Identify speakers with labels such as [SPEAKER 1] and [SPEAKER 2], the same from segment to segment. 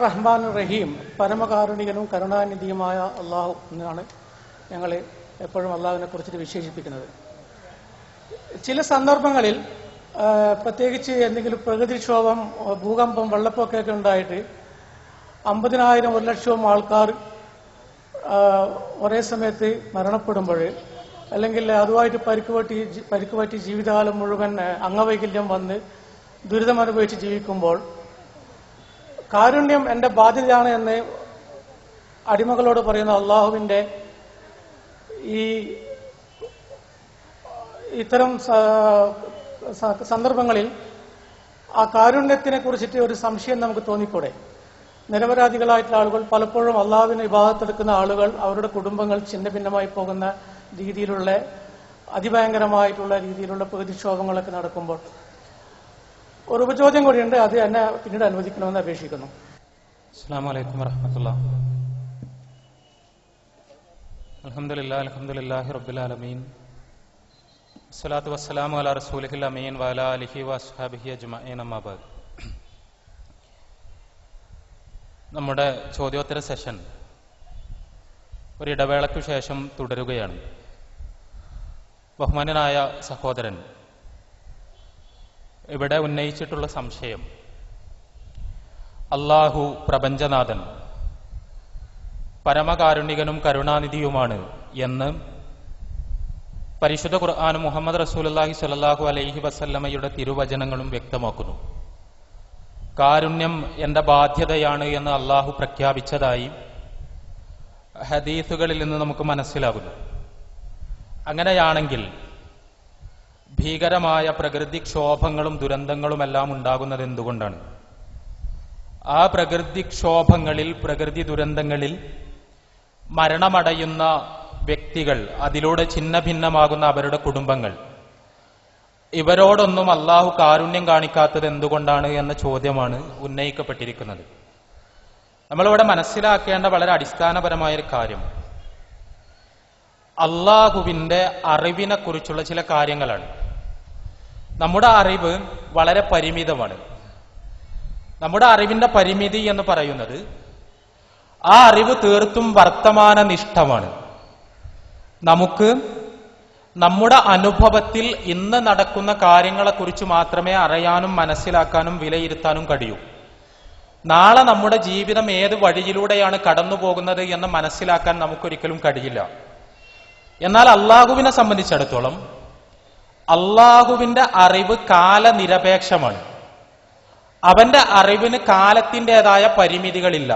[SPEAKER 1] റഹ്മാൻ റഹീം, പരമകാരുണികനും കരുണാനിധിയുമായ അള്ളാഹു എന്നാണ് ഞങ്ങൾ എപ്പോഴും അള്ളാഹുവിനെ കുറിച്ചിട്ട് വിശേഷിപ്പിക്കുന്നത്. ചില സന്ദർഭങ്ങളിൽ പ്രത്യേകിച്ച് എന്തെങ്കിലും പ്രകൃതിക്ഷോഭം, ഭൂകമ്പം, വെള്ളപ്പൊക്കമൊക്കെ ഉണ്ടായിട്ട് 50,000 1 ലക്ഷവും ആൾക്കാർ ഒരേ സമയത്ത് മരണപ്പെടുമ്പോൾ, അല്ലെങ്കിൽ അതുമായിട്ട് പരിക്ക് പറ്റി ജീവിതകാലം മുഴുവൻ അംഗവൈകല്യം വന്ന് ദുരിതമനുഭവിച്ച് ജീവിക്കുമ്പോൾ കാരുണ്യം എന്റെ ബാധ്യതയാണ് എന്ന് അടിമകളോട് പറയുന്ന അള്ളാഹുവിന്റെ ഇത്തരം സന്ദർഭങ്ങളിൽ ആ കാരുണ്യത്തിനെ കുറിച്ചിട്ട് ഒരു സംശയം നമുക്ക് തോന്നിക്കൂടെ? നിരപരാധികളായിട്ടുള്ള ആളുകൾ, പലപ്പോഴും അള്ളാഹുവിനെ ഇബാദത്തെടുക്കുന്ന ആളുകൾ, അവരുടെ കുടുംബങ്ങൾ ഛിന്ന ഭിന്നമായി പോകുന്ന രീതിയിലുള്ള അതിഭയങ്കരമായിട്ടുള്ള രീതിയിലുള്ള പ്രതിക്ഷോഭങ്ങളൊക്കെ നടക്കുമ്പോൾ ഒരു ഉപചോദ്യം കൂടിയുണ്ട്. അത് എന്നെ പിന്നീട് അനുവദിക്കണമെന്ന് അപേക്ഷിക്കുന്നു.
[SPEAKER 2] അസ്സലാമു അലൈക്കും വറഹ്മത്തുള്ളാഹി. അൽഹംദുലില്ലാഹി റബ്ബിൽ ആലമീൻ, വസ്സലാത്തു വസ്സലാമു അലാ റസൂലിഹിൽ അമീൻ വഅലാ ആലിഹി വഅസ്ഹാബിഹി അജ്മഈൻ, അമ്മാ ബഅദ്. നമ്മുടെ ചോദ്യോത്തര സെഷൻ ഒരിടവേളയ്ക്കു ശേഷം തുടരുകയാണ്. ബഹുമാന്യനായ സഹോദരൻ ഇവിടെ ഉന്നയിച്ചിട്ടുള്ള സംശയം, അല്ലാഹു പ്രപഞ്ചനാഥൻ പരമകാരുണികനും കരുണാനിധിയുമാണ് എന്ന് പരിശുദ്ധ ഖുർആനും മുഹമ്മദ് റസൂലുള്ളാഹി സ്വല്ലല്ലാഹു അലൈഹി വസല്ലമയുടെ തിരുവചനങ്ങളും വ്യക്തമാക്കുന്നു. കാരുണ്യം എന്റെ ബാധ്യതയാണ് എന്ന് അല്ലാഹു പ്രഖ്യാപിച്ചതായി ഹദീസുകളിൽ നിന്ന് നമുക്ക് മനസ്സിലാകുന്നു. അങ്ങനെയാണെങ്കിൽ ഭീകരമായ പ്രകൃതിക്ഷോഭങ്ങളും ദുരന്തങ്ങളുമെല്ലാം ഉണ്ടാകുന്നത് എന്തുകൊണ്ടാണ്? ആ പ്രകൃതിക്ഷോഭങ്ങളിൽ, പ്രകൃതി ദുരന്തങ്ങളിൽ മരണമടയുന്ന വ്യക്തികൾ, അതിലൂടെ ഛിന്ന ഭിന്നമാകുന്ന അവരുടെ കുടുംബങ്ങൾ, ഇവരോടൊന്നും അല്ലാഹു കാരുണ്യം കാണിക്കാത്തത് എന്തുകൊണ്ടാണ് എന്ന ചോദ്യമാണ് ഉന്നയിക്കപ്പെട്ടിരിക്കുന്നത്. നമ്മളിവിടെ മനസ്സിലാക്കേണ്ട വളരെ അടിസ്ഥാനപരമായൊരു കാര്യം, അല്ലാഹുവിന്റെ അറിവിനെ കുറിച്ചുള്ള ചില കാര്യങ്ങളാണ്. നമ്മുടെ അറിവ് വളരെ പരിമിതമാണ്. നമ്മുടെ അറിവിന്റെ പരിമിതി എന്ന് പറയുന്നത് ആ അറിവ് തീർത്തും വർത്തമാനനിഷ്ഠമാണ്. നമുക്ക് നമ്മുടെ അനുഭവത്തിൽ ഇന്ന് നടക്കുന്ന കാര്യങ്ങളെക്കുറിച്ച് മാത്രമേ അറിയാനും മനസ്സിലാക്കാനും വിലയിരുത്താനും കഴിയൂ. നാളെ നമ്മുടെ ജീവിതം ഏത് വഴിയിലൂടെയാണ് കടന്നു പോകുന്നത് എന്ന് മനസ്സിലാക്കാൻ നമുക്കൊരിക്കലും കഴിയില്ല. എന്നാൽ അള്ളാഹുവിനെ സംബന്ധിച്ചിടത്തോളം അള്ളാഹുവിന്റെ അറിവ് കാലനിരപേക്ഷമാണ്. അവന്റെ അറിവിന് കാലത്തിൻ്റെതായ പരിമിതികളില്ല.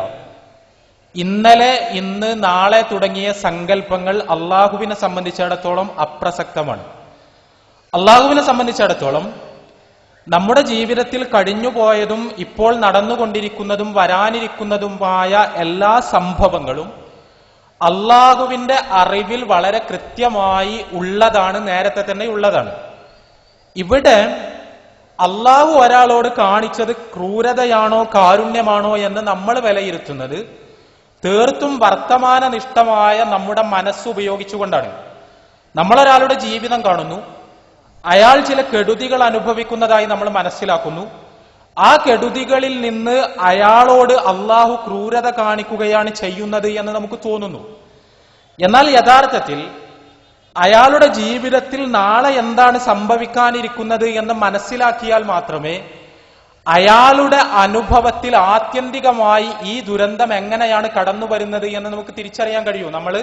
[SPEAKER 2] ഇന്നലെ, ഇന്ന്, നാളെ തുടങ്ങിയ സങ്കല്പങ്ങൾ അള്ളാഹുവിനെ സംബന്ധിച്ചിടത്തോളം അപ്രസക്തമാണ്. അള്ളാഹുവിനെ സംബന്ധിച്ചിടത്തോളം നമ്മുടെ ജീവിതത്തിൽ കഴിഞ്ഞുപോയതും ഇപ്പോൾ നടന്നുകൊണ്ടിരിക്കുന്നതും വരാനിരിക്കുന്നതുമായ എല്ലാ സംഭവങ്ങളും അള്ളാഹുവിന്റെ അറിവിൽ വളരെ കൃത്യമായി ഉള്ളതാണ്, നേരത്തെ തന്നെ ഉള്ളതാണ്. ഇവിടെ അള്ളാഹു ഒരാളോട് കാണിച്ചത് ക്രൂരതയാണോ കാരുണ്യമാണോ എന്ന് നമ്മൾ വിലയിരുത്തുന്നത് തീർത്തും വർത്തമാനനിഷ്ഠമായ നമ്മുടെ മനസ്സുപയോഗിച്ചുകൊണ്ടാണ്. നമ്മളൊരാളുടെ ജീവിതം കാണുന്നു, അയാൾ ചില കെടുതികൾ അനുഭവിക്കുന്നതായി നമ്മൾ മനസ്സിലാക്കുന്നു. ആ കെടുതികളിൽ നിന്ന് അയാളോട് അള്ളാഹു ക്രൂരത കാണിക്കുകയാണ് ചെയ്യുന്നത് എന്ന് നമുക്ക് തോന്നുന്നു. എന്നാൽ യഥാർത്ഥത്തിൽ അയാളുടെ ജീവിതത്തിൽ നാളെ എന്താണ് സംഭവിക്കാനിരിക്കുന്നത് എന്ന് മനസ്സിലാക്കിയാൽ മാത്രമേ അയാളുടെ അനുഭവത്തിൽ ആത്യന്തികമായി ഈ ദുരന്തം എങ്ങനെയാണ് കടന്നു വരുന്നത് എന്ന് നമുക്ക് തിരിച്ചറിയാൻ കഴിയൂ. നമ്മൾ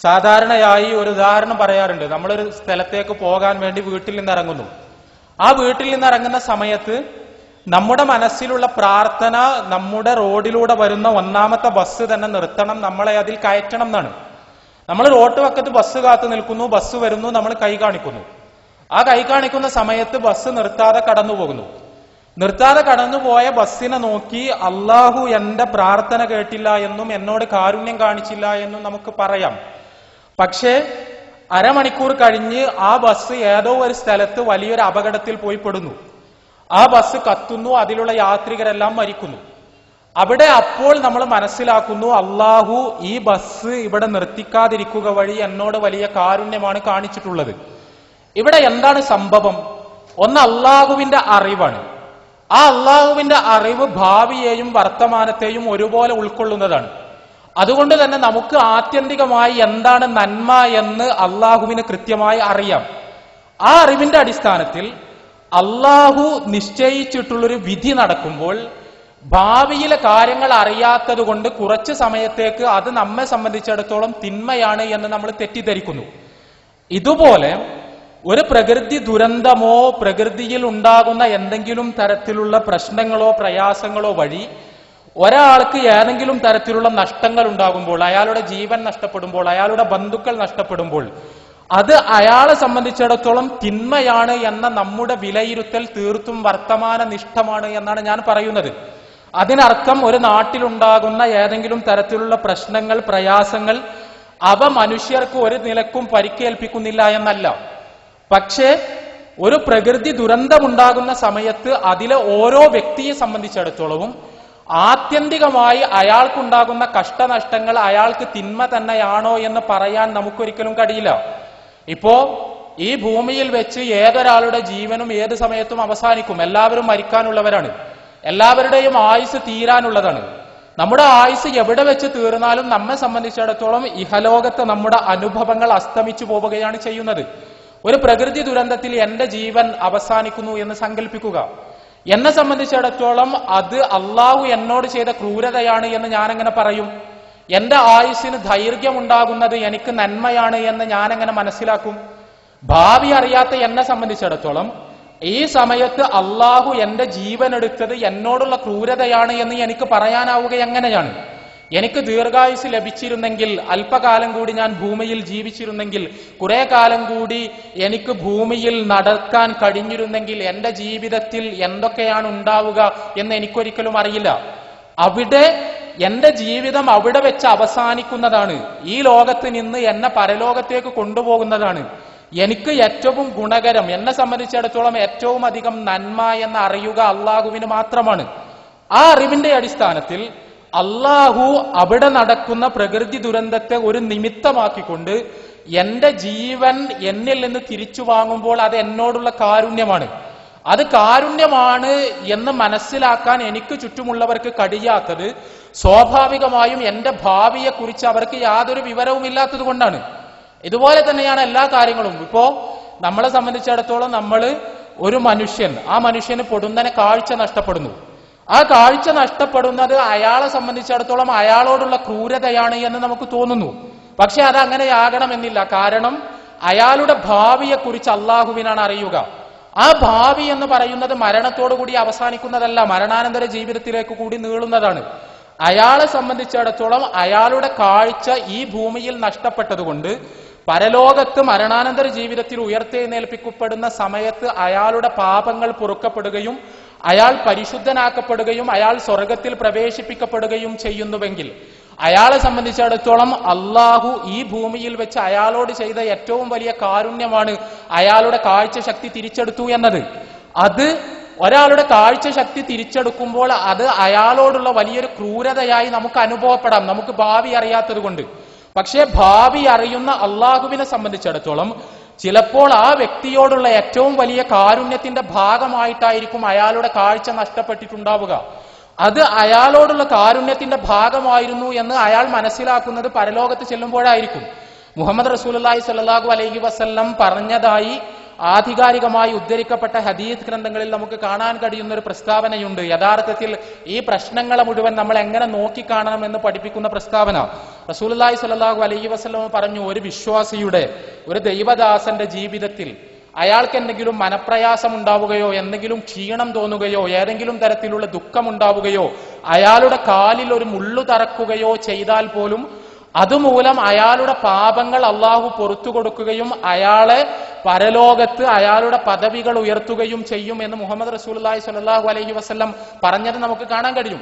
[SPEAKER 2] സാധാരണയായി ഒരു ഉദാഹരണം പറയാറുണ്ട്. നമ്മളൊരു സ്ഥലത്തേക്ക് പോകാൻ വേണ്ടി വീട്ടിൽ നിന്ന് ഇറങ്ങുന്നു. ആ വീട്ടിൽ നിന്ന് ഇറങ്ങുന്ന സമയത്ത് നമ്മുടെ മനസ്സിലുള്ള പ്രാർത്ഥന നമ്മുടെ റോഡിലൂടെ വരുന്ന ഒന്നാമത്തെ ബസ് തന്നെ നിർത്തണം, നമ്മളെ അതിൽ കയറ്റണം എന്നാണ്. നമ്മൾ റോഡ് വക്കത്ത് ബസ് കാത്തു നിൽക്കുന്നു, ബസ് വരുന്നു, നമ്മൾ കൈ കാണിക്കുന്നു. ആ കൈ കാണിക്കുന്ന സമയത്ത് ബസ് നിർത്താതെ കടന്നു പോകുന്നു. നിർത്താതെ കടന്നുപോയ ബസ്സിനെ നോക്കി അള്ളാഹു എന്റെ പ്രാർത്ഥന കേട്ടില്ല എന്നും എന്നോട് കാരുണ്യം കാണിച്ചില്ല എന്നും നമുക്ക് പറയാം. പക്ഷേ അരമണിക്കൂർ കഴിഞ്ഞ് ആ ബസ് ഏതോ ഒരു സ്ഥലത്ത് വലിയൊരു അപകടത്തിൽ പോയി പെടുന്നു. ആ ബസ് കത്തുന്നു, അതിലുള്ള യാത്രികരെല്ലാം മരിക്കുന്നു. അവിടെ അപ്പോൾ നമ്മൾ മനസ്സിലാക്കുന്നു, അള്ളാഹു ഈ ബസ് ഇവിടെ നിർത്തിക്കാതിരിക്കുക വഴി എന്നോട് വലിയ കാരുണ്യമാണ് കാണിച്ചിട്ടുള്ളത്. ഇവിടെ എന്താണ് സംഭവം? ഒന്ന് അള്ളാഹുവിന്റെ അറിവാണ്. ആ അള്ളാഹുവിന്റെ അറിവ് ഭാവിയെയും വർത്തമാനത്തെയും ഒരുപോലെ ഉൾക്കൊള്ളുന്നതാണ്. അതുകൊണ്ട് തന്നെ നമുക്ക് ആത്യന്തികമായി എന്താണ് നന്മ എന്ന് അള്ളാഹുവിന് കൃത്യമായി അറിയാം. ആ അറിവിന്റെ അടിസ്ഥാനത്തിൽ അള്ളാഹു നിശ്ചയിച്ചിട്ടുള്ളൊരു വിധി നടക്കുമ്പോൾ ഭാവിയിലെ കാര്യങ്ങൾ അറിയാത്തത് കൊണ്ട് കുറച്ച് സമയത്തേക്ക് അത് നമ്മെ സംബന്ധിച്ചിടത്തോളം തിന്മയാണ് എന്ന് നമ്മൾ തെറ്റിദ്ധരിക്കുന്നു. ഇതുപോലെ ഒരു പ്രകൃതി ദുരന്തമോ പ്രകൃതിയിൽ ഉണ്ടാകുന്ന എന്തെങ്കിലും തരത്തിലുള്ള പ്രശ്നങ്ങളോ പ്രയാസങ്ങളോ വഴി ഒരാൾക്ക് ഏതെങ്കിലും തരത്തിലുള്ള നഷ്ടങ്ങൾ ഉണ്ടാകുമ്പോൾ, അയാളുടെ ജീവൻ നഷ്ടപ്പെടുമ്പോൾ, അയാളുടെ ബന്ധുക്കൾ നഷ്ടപ്പെടുമ്പോൾ അത് അയാളെ സംബന്ധിച്ചിടത്തോളം തിന്മയാണ് എന്ന നമ്മുടെ വിലയിരുത്തൽ തീർത്തും വർത്തമാന നിഷ്ഠമാണ് എന്നാണ് ഞാൻ പറയുന്നത്. അതിനർത്ഥം ഒരു നാട്ടിലുണ്ടാകുന്ന ഏതെങ്കിലും തരത്തിലുള്ള പ്രശ്നങ്ങൾ പ്രയാസങ്ങൾ അവ മനുഷ്യർക്ക് ഒരു നിലക്കും പരിക്കേൽപ്പിക്കുന്നില്ല എന്നല്ല. പക്ഷേ ഒരു പ്രകൃതി ദുരന്തമുണ്ടാകുന്ന സമയത്ത് അതിലെ ഓരോ വ്യക്തിയെ സംബന്ധിച്ചിടത്തോളവും ആത്യന്തികമായി അയാൾക്കുണ്ടാകുന്ന കഷ്ടനഷ്ടങ്ങൾ അയാൾക്ക് തിന്മ തന്നെയാണോ എന്ന് പറയാൻ നമുക്കൊരിക്കലും കഴിയില്ല. ഇപ്പോ ഈ ഭൂമിയിൽ വെച്ച് ഏതൊരാളുടെ ജീവനും ഏത് സമയത്തും അവസാനിക്കും. എല്ലാവരും മരിക്കാനുള്ളവരാണ്. എല്ലാവരുടെയും ആയുസ് തീരാനുള്ളതാണ്. നമ്മുടെ ആയുസ് എവിടെ വെച്ച് തീർന്നാലും നമ്മെ സംബന്ധിച്ചിടത്തോളം ഇഹലോകത്ത് നമ്മുടെ അനുഭവങ്ങൾ അസ്തമിച്ചു പോവുകയാണ് ചെയ്യുന്നത്. ഒരു പ്രകൃതി ദുരന്തത്തിൽ എന്റെ ജീവൻ അവസാനിക്കുന്നു എന്ന് സങ്കല്പിക്കുക. എന്നെ സംബന്ധിച്ചിടത്തോളം അത് അള്ളാഹു എന്നോട് ചെയ്ത ക്രൂരതയാണ് എന്ന് ഞാനെങ്ങനെ പറയും? എന്റെ ആയുസ്സിന് ദൈർഘ്യമുണ്ടാകുന്നത് എനിക്ക് നന്മയാണ് എന്ന് ഞാനെങ്ങനെ മനസ്സിലാക്കും? ഭാവി അറിയാത്ത എന്നെ സംബന്ധിച്ചിടത്തോളം ഈ സമയത്ത് അള്ളാഹു എന്റെ ജീവൻ എടുത്തത് എന്നോടുള്ള ക്രൂരതയാണ് എന്ന് എനിക്ക് പറയാനാവുക എങ്ങനെയാണ്? എനിക്ക് ദീർഘായുസ് ലഭിച്ചിരുന്നെങ്കിൽ, അല്പകാലം കൂടി ഞാൻ ഭൂമിയിൽ ജീവിച്ചിരുന്നെങ്കിൽ, കുറെ കാലം കൂടി എനിക്ക് ഭൂമിയിൽ നടക്കാൻ കഴിഞ്ഞിരുന്നെങ്കിൽ എന്റെ ജീവിതത്തിൽ എന്തൊക്കെയാണ് ഉണ്ടാവുക എന്ന് എനിക്കൊരിക്കലും അറിയില്ല. അവിടെ എന്റെ ജീവിതം അവിടെ വെച്ച് അവസാനിക്കുന്നതാണ്. ഈ ലോകത്ത് നിന്ന് എന്നെ പരലോകത്തേക്ക് കൊണ്ടുപോകുന്നതാണ്. എനിക്ക് ഏറ്റവും ഗുണകരം, എന്നെ സംബന്ധിച്ചിടത്തോളം ഏറ്റവും അധികം നന്മ എന്ന് അറിയുക അള്ളാഹുവിന് മാത്രമാണ്. ആ അറിവിന്റെ അടിസ്ഥാനത്തിൽ അള്ളാഹു അവിടെ നടക്കുന്ന പ്രകൃതി ദുരന്തത്തെ ഒരു നിമിത്തമാക്കിക്കൊണ്ട് എന്റെ ജീവൻ എന്നിൽ നിന്ന് തിരിച്ചു വാങ്ങുമ്പോൾ അത് എന്നോടുള്ള കാരുണ്യമാണ്. അത് കാരുണ്യമാണ് എന്ന് മനസ്സിലാക്കാൻ എനിക്ക് ചുറ്റുമുള്ളവർക്ക് കഴിയാത്തത് സ്വാഭാവികമായും എന്റെ ഭാവിയെക്കുറിച്ച് അവർക്ക് യാതൊരു വിവരവും ഇല്ലാത്തത് കൊണ്ടാണ്. ഇതുപോലെ തന്നെയാണ് എല്ലാ കാര്യങ്ങളും. ഇപ്പോ നമ്മളെ സംബന്ധിച്ചിടത്തോളം നമ്മൾ ഒരു മനുഷ്യൻ, ആ മനുഷ്യന് പൊടുന്നനെ കാഴ്ച നഷ്ടപ്പെടുന്നു. ആ കാഴ്ച നഷ്ടപ്പെടുന്നത് അയാളെ സംബന്ധിച്ചിടത്തോളം അയാളോടുള്ള ക്രൂരതയാണ് എന്ന് നമുക്ക് തോന്നുന്നു. പക്ഷെ അത് അങ്ങനെയാകണമെന്നില്ല. കാരണം അയാളുടെ ഭാവിയെക്കുറിച്ച് അള്ളാഹുവിനാണ് അറിയുക. ആ ഭാവി എന്ന് പറയുന്നത് മരണത്തോടുകൂടി അവസാനിക്കുന്നതല്ല, മരണാനന്തര ജീവിതത്തിലേക്ക് കൂടി നീളുന്നതാണ്. അയാളെ സംബന്ധിച്ചിടത്തോളം അയാളുടെ കാഴ്ച ഈ ഭൂമിയിൽ നഷ്ടപ്പെട്ടതുകൊണ്ട് പരലോകത്ത് മരണാനന്തര ജീവിതത്തിൽ ഉയർത്തെഴുന്നേൽപ്പിക്കപ്പെടുന്ന സമയത്ത് അയാളുടെ പാപങ്ങൾ പൊറുക്കപ്പെടുകയും അയാൾ പരിശുദ്ധനാക്കപ്പെടുകയും അയാൾ സ്വർഗത്തിൽ പ്രവേശിപ്പിക്കപ്പെടുകയും ചെയ്യുന്നുവെങ്കിൽ അയാളെ സംബന്ധിച്ചിടത്തോളം അള്ളാഹു ഈ ഭൂമിയിൽ വെച്ച് അയാളോട് ചെയ്ത ഏറ്റവും വലിയ കാരുണ്യമാണ് അയാളുടെ കാഴ്ചശക്തി തിരിച്ചെടുത്തു എന്നത്. അത് ഒരാളുടെ കാഴ്ചശക്തി തിരിച്ചെടുക്കുമ്പോൾ അത് അയാളോടുള്ള വലിയൊരു ക്രൂരതയായി നമുക്ക് അനുഭവപ്പെടാം, നമുക്ക് ഭാവി അറിയാത്തത് കൊണ്ട്. പക്ഷേ ഭാവി അറിയുന്ന അള്ളാഹുവിനെ സംബന്ധിച്ചിടത്തോളം ചിലപ്പോൾ ആ വ്യക്തിയോടുള്ള ഏറ്റവും വലിയ കാരുണ്യത്തിന്റെ ഭാഗമായിട്ടായിരിക്കും അയാളുടെ കാഴ്ച നഷ്ടപ്പെട്ടിട്ടുണ്ടാവുക. അത് അയാളോടുള്ള കാരുണ്യത്തിന്റെ ഭാഗമായിരുന്നു എന്ന് അയാൾ മനസ്സിലാക്കുന്നത് പരലോകത്ത് ചെല്ലുമ്പോഴായിരിക്കും. മുഹമ്മദ് റസൂലുള്ളാഹി സ്വല്ലല്ലാഹു അലൈഹി വസല്ലം പറഞ്ഞതായി ആധികാരികമായി ഉദ്ധരിക്കപ്പെട്ട ഹദീസ് ഗ്രന്ഥങ്ങളിൽ നമുക്ക് കാണാൻ കഴിയുന്ന ഒരു പ്രസ്താവനയുണ്ട്. യഥാർത്ഥത്തിൽ ഈ പ്രശ്നങ്ങളെ മുഴുവൻ നമ്മൾ എങ്ങനെ നോക്കിക്കാണണം എന്ന് പഠിപ്പിക്കുന്ന പ്രസ്താവന. റസൂലുള്ളാഹി സ്വല്ലല്ലാഹു അലൈഹി വസല്ലം പറഞ്ഞു, ഒരു വിശ്വാസിയുടെ, ഒരു ദൈവദാസന്റെ ജീവിതത്തിൽ അയാൾക്ക് എന്തെങ്കിലും മനപ്രയാസം ഉണ്ടാവുകയോ എന്തെങ്കിലും ക്ഷീണം തോന്നുകയോ ഏതെങ്കിലും തരത്തിലുള്ള ദുഃഖമുണ്ടാവുകയോ അയാളുടെ കാലിൽ ഒരു മുള്ളു തറക്കുകയോ ചെയ്താൽ പോലും അതുമൂലം അയാളുടെ പാപങ്ങൾ അള്ളാഹു പൊറത്തു കൊടുക്കുകയും അയാളെ പരലോകത്ത് അയാളുടെ പദവികൾ ഉയർത്തുകയും ചെയ്യും എന്ന് മുഹമ്മദ് റസൂലുള്ളാഹി സ്വല്ലല്ലാഹു അലൈഹി വസല്ലം പറഞ്ഞത് നമുക്ക് കാണാൻ കഴിയും.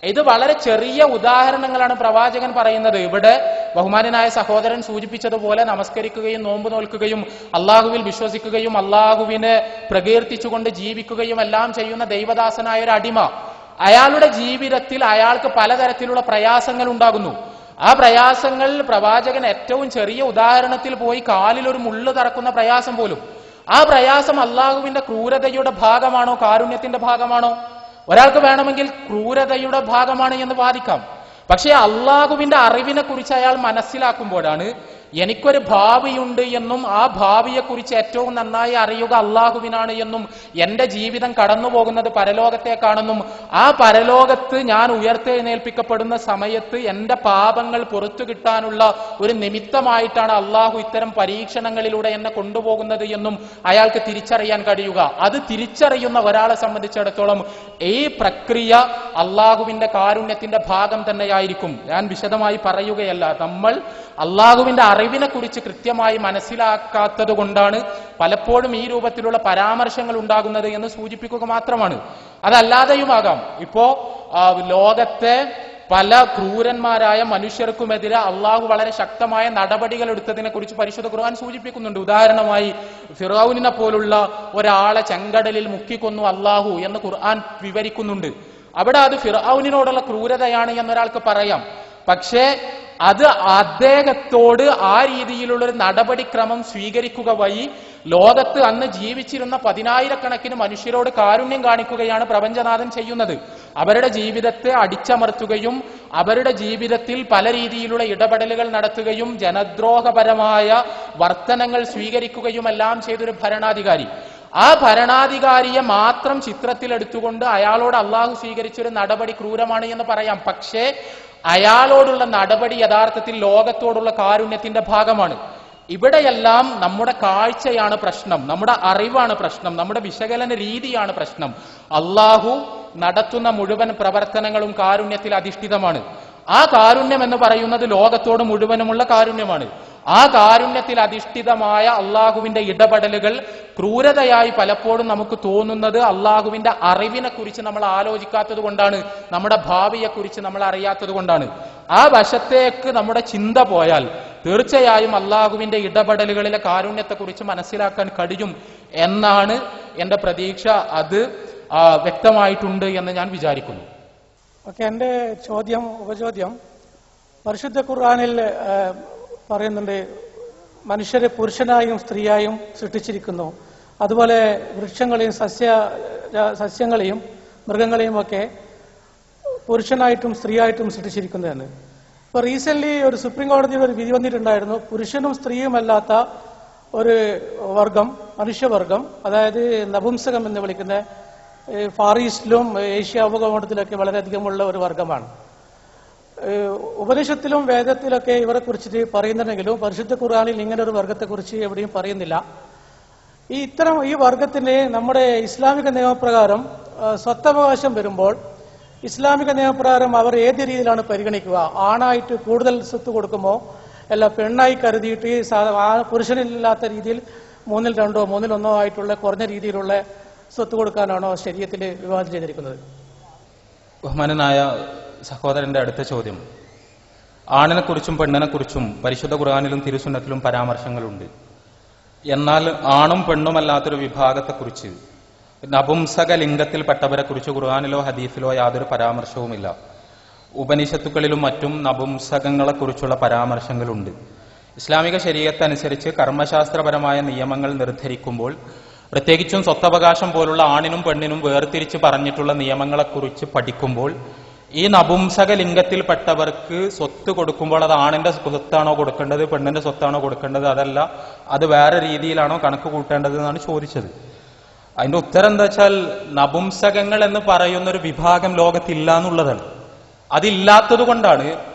[SPEAKER 2] ഇത് വളരെ ചെറിയ ഉദാഹരണങ്ങളാണ് പ്രവാചകൻ പറയുന്നത്. ഇവിടെ ബഹുമാനനായ സഹോദരൻ സൂചിപ്പിച്ചതുപോലെ നമസ്കരിക്കുകയും നോമ്പ് നോൽക്കുകയും അള്ളാഹുവിൽ വിശ്വസിക്കുകയും അള്ളാഹുവിനെ പ്രകീർത്തിച്ചുകൊണ്ട് ജീവിക്കുകയും എല്ലാം ചെയ്യുന്ന ദൈവദാസനായ ഒരു അടിമ, അയാളുടെ ജീവിതത്തിൽ അയാൾക്ക് പലതരത്തിലുള്ള പ്രയാസങ്ങൾ ഉണ്ടാകുന്നു. ആ പ്രയാസങ്ങൾ പ്രവാചകൻ ഏറ്റവും ചെറിയ ഉദാഹരണത്തിൽ പോയി കാലിൽ ഒരു മുള്ളു തറക്കുന്ന പ്രയാസം പോലും ആ പ്രയാസം അള്ളാഹുവിന്റെ ക്രൂരതയുടെ ഭാഗമാണോ കാരുണ്യത്തിന്റെ ഭാഗമാണോ? ഒരാൾക്ക് വേണമെങ്കിൽ ക്രൂരതയുടെ ഭാഗമാണ് എന്ന് വാദിക്കാം. പക്ഷേ അള്ളാഹുവിന്റെ അറിവിനെ കുറിച്ച് അയാൾ മനസ്സിലാക്കുമ്പോഴാണ് എനിക്കൊരു ഭാവിയുണ്ട് എന്നും ആ ഭാവിയെക്കുറിച്ച് ഏറ്റവും നന്നായി അറിയുക അള്ളാഹുവിനാണ് എന്നും എന്റെ ജീവിതം കടന്നു പോകുന്നത് പരലോകത്തേക്കാണെന്നും ആ പരലോകത്ത് ഞാൻ ഉയർത്തെഴുന്നേൽപ്പിക്കപ്പെടുന്ന സമയത്ത് എന്റെ പാപങ്ങൾ പുറത്തു കിട്ടാനുള്ള ഒരു നിമിത്തമായിട്ടാണ് അള്ളാഹു ഇത്തരം പരീക്ഷണങ്ങളിലൂടെ എന്നെ കൊണ്ടുപോകുന്നത് എന്നും അയാൾക്ക് തിരിച്ചറിയാൻ കഴിയുക. അത് തിരിച്ചറിയുന്ന ഒരാളെ സംബന്ധിച്ചിടത്തോളം ഈ പ്രക്രിയ അള്ളാഹുവിന്റെ കാരുണ്യത്തിന്റെ ഭാഗം തന്നെയായിരിക്കും. ഞാൻ വിശദമായി പറയുകയല്ല. നമ്മൾ അള്ളാഹുവിന്റെ അറിവിനെ കുറിച്ച് കൃത്യമായി മനസ്സിലാക്കാത്തത് കൊണ്ടാണ് പലപ്പോഴും ഈ രൂപത്തിലുള്ള പരാമർശങ്ങൾ ഉണ്ടാകുന്നത് എന്ന് സൂചിപ്പിക്കുക മാത്രമാണ്. അതല്ലാതെയുമാകാം. ഇപ്പോ ലോകത്തെ പല ക്രൂരന്മാരായ മനുഷ്യർക്കുമെതിരെ അള്ളാഹു വളരെ ശക്തമായ നടപടികൾ എടുത്തതിനെ കുറിച്ച് പരിശുദ്ധ ഖുർആൻ സൂചിപ്പിക്കുന്നുണ്ട്. ഉദാഹരണമായി ഫിറഔനിനെ പോലുള്ള ഒരാളെ ചെങ്കടലിൽ മുക്കിക്കൊന്നു അള്ളാഹു എന്ന് ഖുർആൻ വിവരിക്കുന്നുണ്ട്. അവിടെ അത് ഫിറഔനിനോടുള്ള ക്രൂരതയാണ് എന്നൊരാൾക്ക് പറയാം. പക്ഷേ അത് അദ്ദേഹത്തോട് ആ രീതിയിലുള്ളൊരു നടപടിക്രമം സ്വീകരിക്കുക വഴി ലോകത്ത് അന്ന് ജീവിച്ചിരുന്ന 10,000-കണക്കിന് മനുഷ്യരോട് കാരുണ്യം കാണിക്കുകയാണ് പ്രപഞ്ചനാഥൻ ചെയ്യുന്നത്. അവരുടെ ജീവിതത്തെ അടിച്ചമർത്തുകയും അവരുടെ ജീവിതത്തിൽ പല രീതിയിലുള്ള ഇടപെടലുകൾ നടത്തുകയും ജനദ്രോഹപരമായ വർത്തനങ്ങൾ സ്വീകരിക്കുകയുമെല്ലാം ചെയ്തൊരു ഭരണാധികാരി. ആ ഭരണാധികാരിയെ മാത്രം ചിത്രത്തിലെടുത്തുകൊണ്ട് അയാളോട് അള്ളാഹു സ്വീകരിച്ചൊരു നടപടി ക്രൂരമാണ് എന്ന് പറയാം. പക്ഷേ അയാളോടുള്ള നടപടി യഥാർത്ഥത്തിൽ ലോകത്തോടുള്ള കാരുണ്യത്തിന്റെ ഭാഗമാണ്. ഇവിടെയെല്ലാം നമ്മുടെ കാഴ്ചയാണ് പ്രശ്നം, നമ്മുടെ അറിവാണ് പ്രശ്നം, നമ്മുടെ വിശകലന രീതിയാണ് പ്രശ്നം. അള്ളാഹു നടത്തുന്ന മുഴുവൻ പ്രവർത്തനങ്ങളും കാരുണ്യത്തിൽ അധിഷ്ഠിതമാണ്. ആ കാരുണ്യം എന്ന് പറയുന്നത് ലോകത്തോട് മുഴുവനുമുള്ള കാരുണ്യമാണ്. ആ കാരുണ്യത്തിൽ അധിഷ്ഠിതമായ അള്ളാഹുവിന്റെ ഇടപെടലുകൾ ക്രൂരതയായി പലപ്പോഴും നമുക്ക് തോന്നുന്നത് അള്ളാഹുവിന്റെ അറിവിനെ കുറിച്ച് നമ്മൾ ആലോചിക്കാത്തത് കൊണ്ടാണ്, നമ്മുടെ ഭാവിയെക്കുറിച്ച് നമ്മൾ അറിയാത്തത് കൊണ്ടാണ്. ആ വശത്തേക്ക് നമ്മുടെ ചിന്ത പോയാൽ തീർച്ചയായും അള്ളാഹുവിന്റെ ഇടപെടലുകളിലെ കാരുണ്യത്തെക്കുറിച്ച് മനസ്സിലാക്കാൻ കഴിയും എന്നാണ് എന്റെ പ്രതീക്ഷ. അത് വ്യക്തമായിട്ടുണ്ട് എന്ന് ഞാൻ വിചാരിക്കുന്നു.
[SPEAKER 1] ഓക്കെ, എന്റെ ഉപചോദ്യം പരിശുദ്ധ ഖുർആനിൽ പറയുന്നുണ്ട് മനുഷ്യരെ പുരുഷനായും സ്ത്രീയായും സൃഷ്ടിച്ചിരിക്കുന്നു. അതുപോലെ വൃക്ഷങ്ങളെയും സസ്യങ്ങളെയും മൃഗങ്ങളെയും ഒക്കെ പുരുഷനായിട്ടും സ്ത്രീയായിട്ടും സൃഷ്ടിച്ചിരിക്കുന്നു എന്ന്. ഇപ്പൊ റീസെന്റ് ഒരു സുപ്രീം കോടതിയിൽ ഒരു വിധി വന്നിട്ടുണ്ടായിരുന്നു. പുരുഷനും സ്ത്രീയുമല്ലാത്ത ഒരു വർഗം, മനുഷ്യവർഗം, അതായത് നപുംസകം എന്ന് വിളിക്കുന്ന ഫാർ ഈസ്റ്റിലും ഏഷ്യ ഉപഖണ്ഡത്തിലൊക്കെ വളരെയധികമുള്ള ഒരു വർഗമാണ്. ഉപനിഷത്തിലും വേദത്തിലൊക്കെ ഇവരെ കുറിച്ചിട്ട് പറയുന്നുണ്ടെങ്കിലും പരിശുദ്ധ ഖുർആനിൽ ഇങ്ങനെ ഒരു വർഗത്തെക്കുറിച്ച് എവിടെയും പറയുന്നില്ല. ഈ വർഗത്തിന് നമ്മുടെ ഇസ്ലാമിക നിയമപ്രകാരം സ്വത്തവകാശം വരുമ്പോൾ ഇസ്ലാമിക നിയമപ്രകാരം അവർ ഏത് രീതിയിലാണ് പരിഗണിക്കുക? ആണായിട്ട് കൂടുതൽ സ്വത്ത് കൊടുക്കുമോ, അല്ല പെണ്ണായി കരുതിയിട്ട് പുരുഷനില്ലാത്ത രീതിയിൽ 2/3 3/1 ആയിട്ടുള്ള കുറഞ്ഞ രീതിയിലുള്ള സ്വത്ത് കൊടുക്കാനാണോ ശരീഅത്തിൽ വിവാദം ചെയ്തിരിക്കുന്നത്?
[SPEAKER 2] ബഹുമാനനായ സഹോദരന്റെ അടുത്ത ചോദ്യം, ആണിനെ കുറിച്ചും പെണ്ണിനെ കുറിച്ചും പരിശുദ്ധ ഖുർആനിലും തിരുസുന്നത്തിലും പരാമർശങ്ങളുണ്ട്. എന്നാൽ ആണും പെണ്ണുമല്ലാത്തൊരു വിഭാഗത്തെക്കുറിച്ച്, നപുംസക ലിംഗത്തിൽപ്പെട്ടവരെ കുറിച്ച് ഖുർആനിലോ ഹദീസിലോ യാതൊരു പരാമർശവുമില്ല. ഉപനിഷത്തുക്കളിലും മറ്റും നപുംസകങ്ങളെ കുറിച്ചുള്ള പരാമർശങ്ങളുണ്ട്. ഇസ്ലാമിക ശരീഅത്ത് അനുസരിച്ച് കർമ്മശാസ്ത്രപരമായ നിയമങ്ങൾ നിർദ്ധരിക്കുമ്പോൾ, പ്രത്യേകിച്ചും സ്വത്തവകാശം പോലുള്ള ആണിനും പെണ്ണിനും വേർതിരിച്ച് പറഞ്ഞിട്ടുള്ള നിയമങ്ങളെക്കുറിച്ച് പഠിക്കുമ്പോൾ, ഈ നപുംസക ലിംഗത്തിൽപ്പെട്ടവർക്ക് സ്വത്ത് കൊടുക്കുമ്പോൾ അത് ആണിന്റെ സ്വത്താണോ കൊടുക്കേണ്ടത്, പെണ്ണിന്റെ സ്വത്താണോ കൊടുക്കേണ്ടത്, അതല്ല അത് വേറെ രീതിയിലാണോ കണക്ക് കൂട്ടേണ്ടത് എന്നാണ് ചോദിച്ചത്. അതിന്റെ ഉത്തരം എന്താ വെച്ചാൽ, നപുംസകങ്ങൾ എന്ന് പറയുന്ന ഒരു വിഭാഗം ലോകത്തില്ല എന്നുള്ളതാണ്. അതില്ലാത്തത് കൊണ്ടാണ്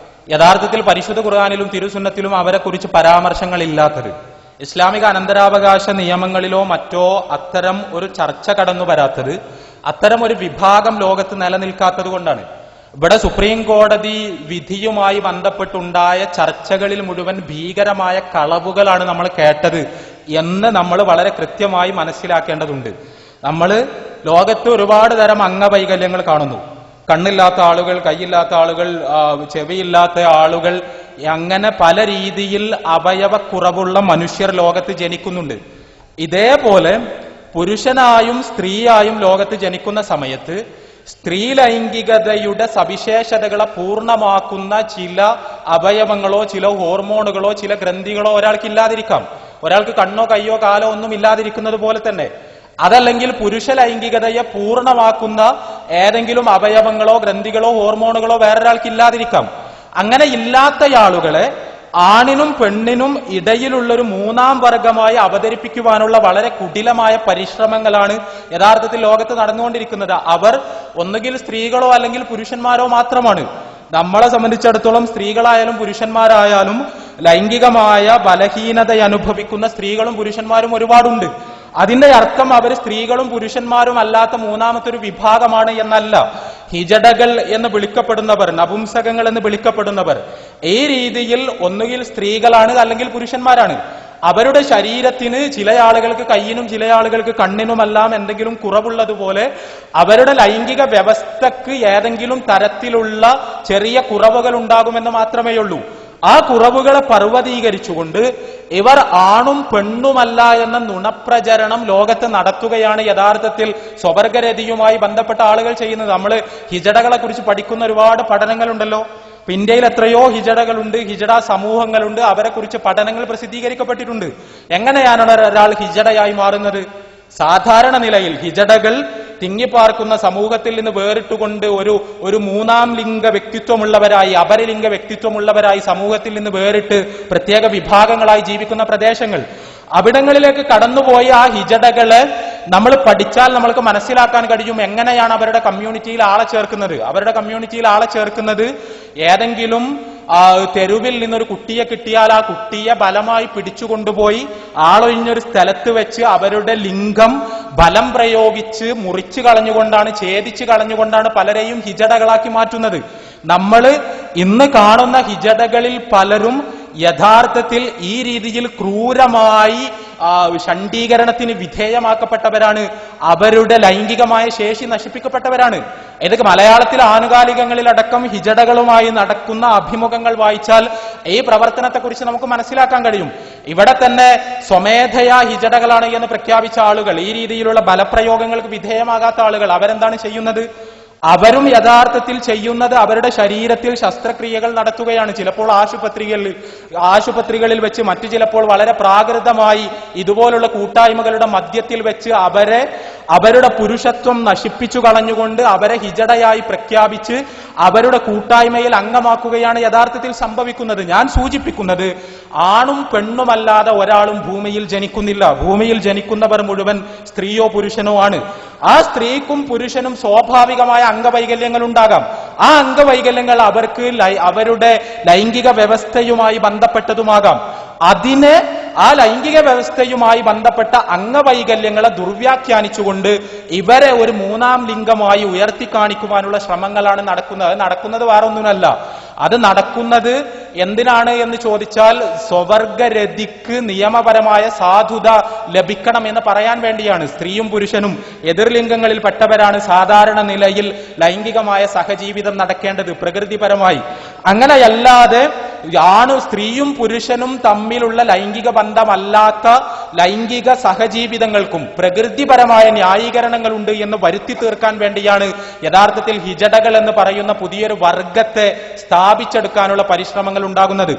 [SPEAKER 2] യഥാർത്ഥത്തിൽ പരിശുദ്ധ ഖുർആനിലും തിരുസുന്നത്തിലും അവരെ കുറിച്ച് പരാമർശങ്ങൾ ഇല്ലാത്തത്. ഇസ്ലാമിക അനന്തരാവകാശ നിയമങ്ങളിലോ മറ്റോ അത്തരം ഒരു ചർച്ച കടന്നു വരാത്തത്, അത്തരം ഒരു വിഭാഗം ലോകത്ത് നിലനിൽക്കാത്തത് കൊണ്ടാണ്. ഇവിടെ സുപ്രീം കോടതി വിധിയുമായി ബന്ധപ്പെട്ടുണ്ടായ ചർച്ചകളിൽ മുഴുവൻ ഭീകരമായ കളവുകളാണ് നമ്മൾ കേട്ടത് എന്ന് നമ്മൾ വളരെ കൃത്യമായി മനസ്സിലാക്കേണ്ടതുണ്ട്. നമ്മൾ ലോകത്ത് ഒരുപാട് തരം അംഗവൈകല്യങ്ങൾ കാണുന്നു. കണ്ണില്ലാത്ത ആളുകൾ, കൈയില്ലാത്ത ആളുകൾ, ചെവിയില്ലാത്ത ആളുകൾ, അങ്ങനെ പല രീതിയിൽ അവയവക്കുറവുള്ള മനുഷ്യർ ലോകത്ത് ജനിക്കുന്നുണ്ട്. ഇതേപോലെ പുരുഷനായും സ്ത്രീയായും ലോകത്ത് ജനിക്കുന്ന സമയത്ത് സ്ത്രീ ലൈംഗികതയുടെ സവിശേഷതകളെ പൂർണ്ണമാക്കുന്ന ചില അവയവങ്ങളോ ചില ഹോർമോണുകളോ ചില ഗ്രന്ഥികളോ ഒരാൾക്ക് ഇല്ലാതിരിക്കാം. ഒരാൾക്ക് കണ്ണോ കയ്യോ കാലോ ഒന്നും ഇല്ലാതിരിക്കുന്നത് പോലെ തന്നെ. അതല്ലെങ്കിൽ പുരുഷ ലൈംഗികതയെ പൂർണ്ണമാക്കുന്ന ഏതെങ്കിലും അവയവങ്ങളോ ഗ്രന്ഥികളോ ഹോർമോണുകളോ വേറൊരാൾക്ക് ഇല്ലാതിരിക്കാം. അങ്ങനെ ഇല്ലാത്തയാളുകളെ ആണിനും പെണ്ണിനും ഇടയിലുള്ളൊരു മൂന്നാം വർഗമായി അവതരിപ്പിക്കുവാനുള്ള വളരെ കുടിലമായ പരിശ്രമങ്ങളാണ് യഥാർത്ഥത്തിൽ ലോകത്ത് നടന്നുകൊണ്ടിരിക്കുന്നത്. അവർ ഒന്നുകിൽ സ്ത്രീകളോ അല്ലെങ്കിൽ പുരുഷന്മാരോ മാത്രമാണ്. നമ്മളെ സംബന്ധിച്ചിടത്തോളം സ്ത്രീകളായാലും പുരുഷന്മാരായാലും ലൈംഗികമായ ബലഹീനത അനുഭവിക്കുന്ന സ്ത്രീകളും പുരുഷന്മാരും ഒരുപാടുണ്ട്. അതിന്റെ അർത്ഥം അവർ സ്ത്രീകളും പുരുഷന്മാരും അല്ലാത്ത മൂന്നാമത്തെ ഒരു വിഭാഗമാണ് എന്നല്ല. ഹിജടകൾ എന്ന് വിളിക്കപ്പെടുന്നവർ, നപുംസകങ്ങൾ എന്ന് വിളിക്കപ്പെടുന്നവർ ഈ രീതിയിൽ ഒന്നുകിൽ സ്ത്രീകളാണ് അല്ലെങ്കിൽ പുരുഷന്മാരാണ്. അവരുടെ ശരീരത്തിന് ചില ആളുകൾക്ക് കയ്യിനും ചില ആളുകൾക്ക് കണ്ണിനുമെല്ലാം എന്തെങ്കിലും കുറവുള്ളതുപോലെ അവരുടെ ലൈംഗിക വ്യവസ്ഥക്ക് ഏതെങ്കിലും തരത്തിലുള്ള ചെറിയ കുറവുകൾ ഉണ്ടാകുമെന്ന് മാത്രമേ ഉള്ളൂ. ആ കുറവുകളെ പർവ്വതീകരിച്ചുകൊണ്ട് ഇവർ ആണും പെണ്ണുമല്ല എന്ന നുണപ്രചരണം ലോകത്ത് നടത്തുകയാണ് യഥാർത്ഥത്തിൽ സ്വവർഗരതിയുമായി ബന്ധപ്പെട്ട ആളുകൾ ചെയ്യുന്നത്. നമ്മൾ ഹിജടകളെ കുറിച്ച് പഠിക്കുന്ന ഒരുപാട് പഠനങ്ങളുണ്ടല്ലോ. ഇന്ത്യയിൽ എത്രയോ ഹിജടകളുണ്ട്, ഹിജട സമൂഹങ്ങളുണ്ട്, അവരെ കുറിച്ച് പഠനങ്ങൾ പ്രസിദ്ധീകരിക്കപ്പെട്ടിട്ടുണ്ട്. എങ്ങനെയാണ് ഒരാൾ ഹിജടയായി മാറുന്നത്? സാധാരണ നിലയിൽ ഹിജടകൾ തിങ്ങിപ്പാർക്കുന്ന സമൂഹത്തിൽ നിന്ന് വേറിട്ടുകൊണ്ട് ഒരു മൂന്നാം ലിംഗ വ്യക്തിത്വമുള്ളവരായി, അപരലിംഗ വ്യക്തിത്വമുള്ളവരായി സമൂഹത്തിൽ നിന്ന് വേറിട്ട് പ്രത്യേക വിഭാഗങ്ങളായി ജീവിക്കുന്ന പ്രദേശങ്ങൾ, അവിടങ്ങളിലേക്ക് കടന്നുപോയ ആ ഹിജടകളെ നമ്മൾ പഠിച്ചാൽ നമ്മൾക്ക് മനസ്സിലാക്കാൻ കഴിയും എങ്ങനെയാണ് അവരുടെ കമ്മ്യൂണിറ്റിയിൽ ആളെ ചേർക്കുന്നത്. അവരുടെ കമ്മ്യൂണിറ്റിയിൽ ആളെ ചേർക്കുന്നത് ഏതെങ്കിലും തെരുവിൽ നിന്നൊരു കുട്ടിയെ കിട്ടിയാൽ ആ കുട്ടിയെ ബലമായി പിടിച്ചുകൊണ്ടുപോയി ആളൊഴിഞ്ഞൊരു സ്ഥലത്ത് വെച്ച് അവരുടെ ലിംഗം ബലം പ്രയോഗിച്ച് മുറിച്ചു കളഞ്ഞുകൊണ്ടാണ്, ഛേദിച്ചു കളഞ്ഞുകൊണ്ടാണ് പലരെയും ഹിജടകളാക്കി മാറ്റുന്നത്. നമ്മൾ ഇന്ന് കാണുന്ന ഹിജടകളിൽ പലരും യഥാർത്ഥത്തിൽ ഈ രീതിയിൽ ക്രൂരമായി ഷണ്ഡീകരണത്തിന് വിധേയമാക്കപ്പെട്ടവരാണ്. അവരുടെ ലൈംഗികമായ ശേഷി നശിപ്പിക്കപ്പെട്ടവരാണ്. ഇതൊക്കെ മലയാളത്തിൽ ആനുകാലികങ്ങളിലടക്കം ഹിജടകളുമായി നടക്കുന്ന അഭിമുഖങ്ങൾ വായിച്ചാൽ ഈ പ്രവർത്തനത്തെക്കുറിച്ച് നമുക്ക് മനസ്സിലാക്കാൻ കഴിയും. ഇവിടെ തന്നെ സ്വമേധയാ ഹിജടകളാണ് എന്ന് പ്രഖ്യാപിച്ച ആളുകൾ, ഈ രീതിയിലുള്ള ബലപ്രയോഗങ്ങൾക്ക് വിധേയമാകാത്ത ആളുകൾ അവരെന്താണ് ചെയ്യുന്നത്? അവരും യഥാർത്ഥത്തിൽ ചെയ്യുന്നത് അവരുടെ ശരീരത്തിൽ ശസ്ത്രക്രിയകൾ നടത്തുകയാണ്. ചിലപ്പോൾ ആശുപത്രികളിൽ വെച്ച്, മറ്റു ചിലപ്പോൾ വളരെ പ്രാകൃതമായി ഇതുപോലുള്ള കൂട്ടായ്മകളുടെ മധ്യത്തിൽ വെച്ച് അവരുടെ പുരുഷത്വം നശിപ്പിച്ചു കളഞ്ഞുകൊണ്ട് അവരെ ഹിജടയായി പ്രഖ്യാപിച്ച് അവരുടെ കൂട്ടായ്മയിൽ അംഗമാക്കുകയാണ് യഥാർത്ഥത്തിൽ സംഭവിക്കുന്നത്. ഞാൻ സൂചിപ്പിക്കുന്നത് ആണും പെണ്ണുമല്ലാതെ ഒരാളും ഭൂമിയിൽ ജനിക്കുന്നില്ല. ഭൂമിയിൽ ജനിക്കുന്നവർ മുഴുവൻ സ്ത്രീയോ പുരുഷനോ ആണ്. ആ സ്ത്രീക്കും പുരുഷനും സ്വാഭാവികമായ അംഗവൈകല്യങ്ങൾ ഉണ്ടാകാം. ആ അംഗവൈകല്യങ്ങൾ അവർക്ക് അവരുടെ ലൈംഗിക വ്യവസ്ഥയുമായി ബന്ധപ്പെട്ടതുമാകാം. ആ ലൈംഗിക വ്യവസ്ഥയുമായി ബന്ധപ്പെട്ട അംഗവൈകല്യങ്ങളെ ദുർവ്യാഖ്യാനിച്ചുകൊണ്ട് ഇവരെ ഒരു മൂന്നാം ലിംഗമായി ഉയർത്തി കാണിക്കുവാനുള്ള ശ്രമങ്ങളാണ് നടക്കുന്നത്. അത് നടക്കുന്നത് വേറൊന്നുമല്ല. അത് നടക്കുന്നത് എന്തിനാണ് എന്ന് ചോദിച്ചാൽ സ്വവർഗരതിക്ക് നിയമപരമായ സാധുത ലഭിക്കണം എന്ന് പറയാൻ വേണ്ടിയാണ്. സ്ത്രീയും പുരുഷനും എതിർലിംഗങ്ങളിൽ പെട്ടവരാണ് സാധാരണ നിലയിൽ ലൈംഗികമായ സഹജീവിതം നടക്കേണ്ടത് പ്രകൃതിപരമായി. അങ്ങനെയല്ലാതെ സ്ത്രീയും പുരുഷനും തമ്മിലുള്ള ലൈംഗിക ബന്ധമല്ലാത്ത ലൈംഗിക സഹജീവിതങ്ങൾക്കും പ്രകൃതിപരമായ ന്യായീകരണങ്ങളുണ്ട് എന്ന് വരുത്തി തീർക്കാൻ വേണ്ടിയാണ് യഥാർത്ഥത്തിൽ ഹിജടകൾ എന്ന് പറയുന്ന പുതിയൊരു വർഗത്തെ സ്ഥാപിച്ചെടുക്കാനുള്ള പരിശ്രമങ്ങൾ ഉണ്ടാകുന്നത്.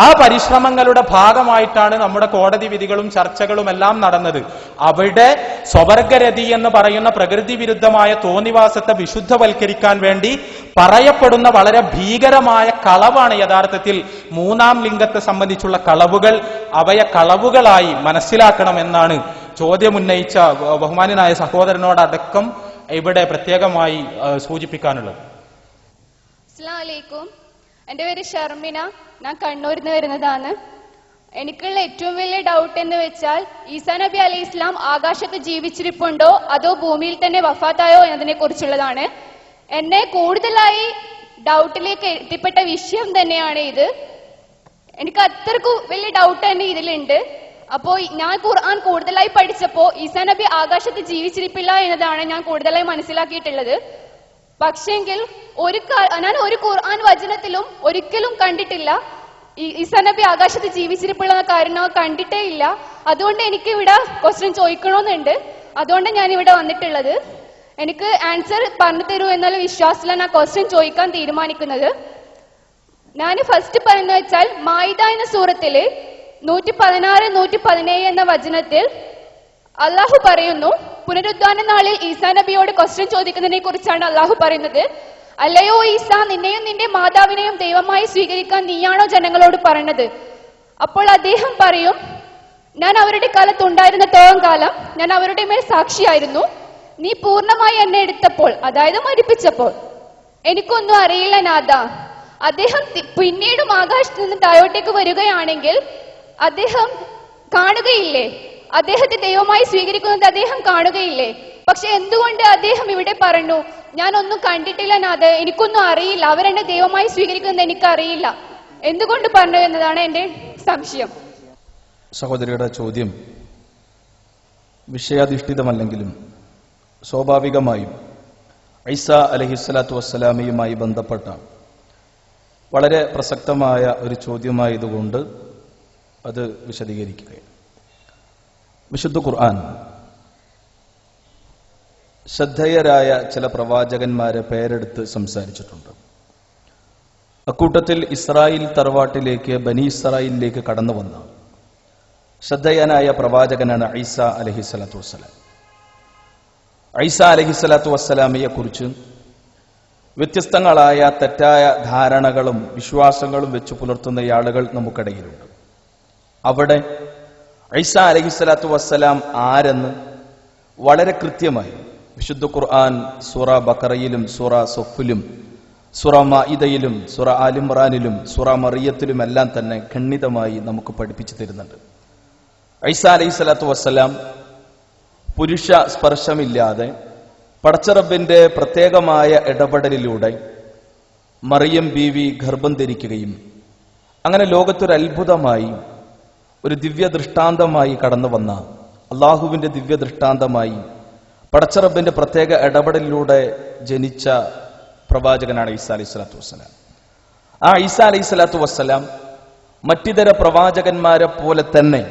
[SPEAKER 2] ആ പരിശ്രമങ്ങളുടെ ഭാഗമായിട്ടാണ് നമ്മുടെ കോടതി വിധികളും ചർച്ചകളും എല്ലാം നടന്നത്. അവിടെ സ്വവർഗരതി എന്ന് പറയുന്ന പ്രകൃതി വിരുദ്ധമായ തോന്നിവാസത്തെ വിശുദ്ധവൽക്കരിക്കാൻ വേണ്ടി പറയപ്പെടുന്ന വളരെ ഭീകരമായ കളവാണ് യഥാർത്ഥത്തിൽ മൂന്നാം ലിംഗത്തെ സംബന്ധിച്ചുള്ള കളവുകൾ. അവയെ കളവുകളായി മനസ്സിലാക്കണമെന്നാണ് ചോദ്യമുന്നയിച്ച ബഹുമാന്യനായ സഹോദരനോടടക്കം ഇവിടെ പ്രത്യേകമായി സൂചിപ്പിക്കാനുള്ളത്.
[SPEAKER 3] അസ്സലാമു അലൈക്കും. എൻ്റെ പേര് ഷർമിന. ഞാൻ കണ്ണൂരിൽ നിന്ന് വരുന്നതാണ്. എനിക്കുള്ള ഏറ്റവും വലിയ ഡൗട്ട് എന്ന് വെച്ചാൽ ഈസാ നബി അലൈഹി ഇസ്ലാം ആകാശത്ത് ജീവിച്ചിരിപ്പുണ്ടോ അതോ ഭൂമിയിൽ തന്നെ വഫാത്തായോ എന്നതിനെ കുറിച്ചുള്ളതാണ്. എന്നെ കൂടുതലായി ഡൗട്ടിലേക്ക് എത്തിപ്പെട്ട വിഷയം തന്നെയാണ് ഇത്. എനിക്ക് അത്രക്കും വലിയ ഡൗട്ട് തന്നെ ഇതിലുണ്ട്. അപ്പോൾ ഞാൻ ഖുർആൻ കൂടുതലായി പഠിച്ചപ്പോൾ ഈസാ നബി ആകാശത്ത് ജീവിച്ചിരിപ്പില്ല എന്നതാണ് ഞാൻ കൂടുതലായി മനസ്സിലാക്കിയിട്ടുള്ളത്. പക്ഷെങ്കിൽ ഞാൻ ഒരു ഖുർആൻ വചനത്തിലും ഒരിക്കലും കണ്ടിട്ടില്ല ഈസാ നബി ആകാശത്ത് ജീവിച്ചിരിപ്പുള്ള കാര്യം കണ്ടിട്ടേ ഇല്ല. അതുകൊണ്ട് എനിക്ക് ഇവിടെ ക്വസ്റ്റ്യൻ ചോദിക്കണമെന്നുണ്ട്. അതുകൊണ്ട് ഞാൻ ഇവിടെ വന്നിട്ടുള്ളത്. എനിക്ക് ആൻസർ പറഞ്ഞു തരൂ എന്നുള്ള വിശ്വാസത്തിലാണ് ഞാൻ ക്വസ്റ്റ്യൻ ചോദിക്കാൻ തീരുമാനിക്കുന്നത്. ഞാൻ ഫസ്റ്റ് പറയുന്നത് വെച്ചാൽ മായിദ എന്ന സൂറത്തില് 116, 117 എന്ന വചനത്തിൽ അള്ളാഹു പറയുന്നു, പുനരുദ്ധാന നാളിൽ ഈസാ നബിയോട് ക്വസ്റ്റ്യൻ ചോദിക്കുന്നതിനെ കുറിച്ചാണ് അള്ളാഹു പറയുന്നത്. അല്ലയോ ഈസ, നിന്നെയും നിന്റെ മാതാവിനെയും ദൈവമായി സ്വീകരിക്കാൻ നീയാണോ ജനങ്ങളോട് പറഞ്ഞത്? അപ്പോൾ അദ്ദേഹം പറയും, ഞാൻ അവരുടെ കാലത്ത് ഉണ്ടായിരുന്നിടത്തോളം കാലം ഞാൻ അവരുടെ മേൽ സാക്ഷിയായിരുന്നു. നീ പൂർണ്ണമായി എന്നെ എടുത്തപ്പോൾ, അതായത് മരിപ്പിച്ചപ്പോൾ, എനിക്കൊന്നും അറിയില്ല നാഥ. അദ്ദേഹം പിന്നീടും ആകാശത്ത് നിന്ന് താഴോട്ടേക്ക് വരികയാണെങ്കിൽ അദ്ദേഹം കാണുകയില്ലേ? അദ്ദേഹത്തെ ദൈവമായി സ്വീകരിക്കുന്നത് അദ്ദേഹം കാണുകയില്ലേ? പക്ഷെ എന്തുകൊണ്ട് അദ്ദേഹം ഇവിടെ പറഞ്ഞു, ഞാൻ ഒന്നും കണ്ടിട്ടില്ല നാഥ, എനിക്കൊന്നും അറിയില്ല, അവരെന്നെ ദൈവമായി സ്വീകരിക്കുന്നത് എനിക്കറിയില്ല? എന്തുകൊണ്ട് പറഞ്ഞു എന്നതാണ് എന്റെ സംശയം.
[SPEAKER 4] സഹോദരിയുടെ ചോദ്യം വിഷയാധിഷ്ഠിതമല്ലെങ്കിലും സ്വാഭാവികമായും ഈസാ അലൈഹിസ്സലാത്തു വസ്സലാമയുമായി ബന്ധപ്പെട്ട വളരെ പ്രസക്തമായ ഒരു ചോദ്യമായതുകൊണ്ട് അത് വിശദീകരിക്കുകയാണ്. വിശുദ്ധ ഖുർആൻ ശ്രദ്ധേയരായ ചില പ്രവാചകന്മാരെ പേരെടുത്ത് സംസാരിച്ചിട്ടുണ്ട്. അക്കൂട്ടത്തിൽ ഇസ്രായേൽ തറവാട്ടിലേക്ക്, ബനി ഇസ്രായേലിലേക്ക് കടന്നു വന്ന ശ്രദ്ധേയനായ പ്രവാചകനാണ് ഈസാ അലൈഹിസ്സലാത്തു വസ്സലാം. ഈസാ അലൈഹിസ്സലാത്തു വസ്സലാമയെ കുറിച്ച് വ്യത്യസ്തങ്ങളായ തെറ്റായ ധാരണകളും വിശ്വാസങ്ങളും വെച്ചു പുലർത്തുന്ന ആളുകൾ നമുക്കിടയിലുണ്ട്. അവിടെ ഈസാ അലൈഹിസ്സലാത്തു വസ്സലാം ആരെന്ന് വളരെ കൃത്യമായി വിശുദ്ധ ഖുർആൻ സൂറ ബഖറയിലും സൂറ സഫിലും സൂറ മാഇദയിലും സൂറ ആൽ ഇംറാനിലും സൂറ മറിയത്തിലും എല്ലാം തന്നെ ഖണ്ഡിതമായി നമുക്ക് പഠിപ്പിച്ചു തരുന്നുണ്ട്. ഈസാ അലൈഹിസ്സലാത്തു വസ്സലാം പുരുഷ സ്പർശമില്ലാതെ പടച്ചറബിന്റെ പ്രത്യേകമായ ഇടപെടലിലൂടെ മറിയം ബീവി ഗർഭം ധരിക്കുകയും അങ്ങനെ ലോകത്തൊരു അത്ഭുതമായി, ഒരു ദിവ്യ ദൃഷ്ടാന്തമായി കടന്നു വന്ന, അള്ളാഹുവിന്റെ ദിവ്യ ദൃഷ്ടാന്തമായി പടച്ചറബിന്റെ പ്രത്യേക ഇടപെടലിലൂടെ ജനിച്ച പ്രവാചകനാണ് ഈസാ അലൈഹിസ്സലാത്തു വസ്സലാം. ആ ഈസാ അലൈഹിസ്സലാത്തു വസ്സലാം മറ്റിതര പ്രവാചകന്മാരെ പോലെ തന്നെ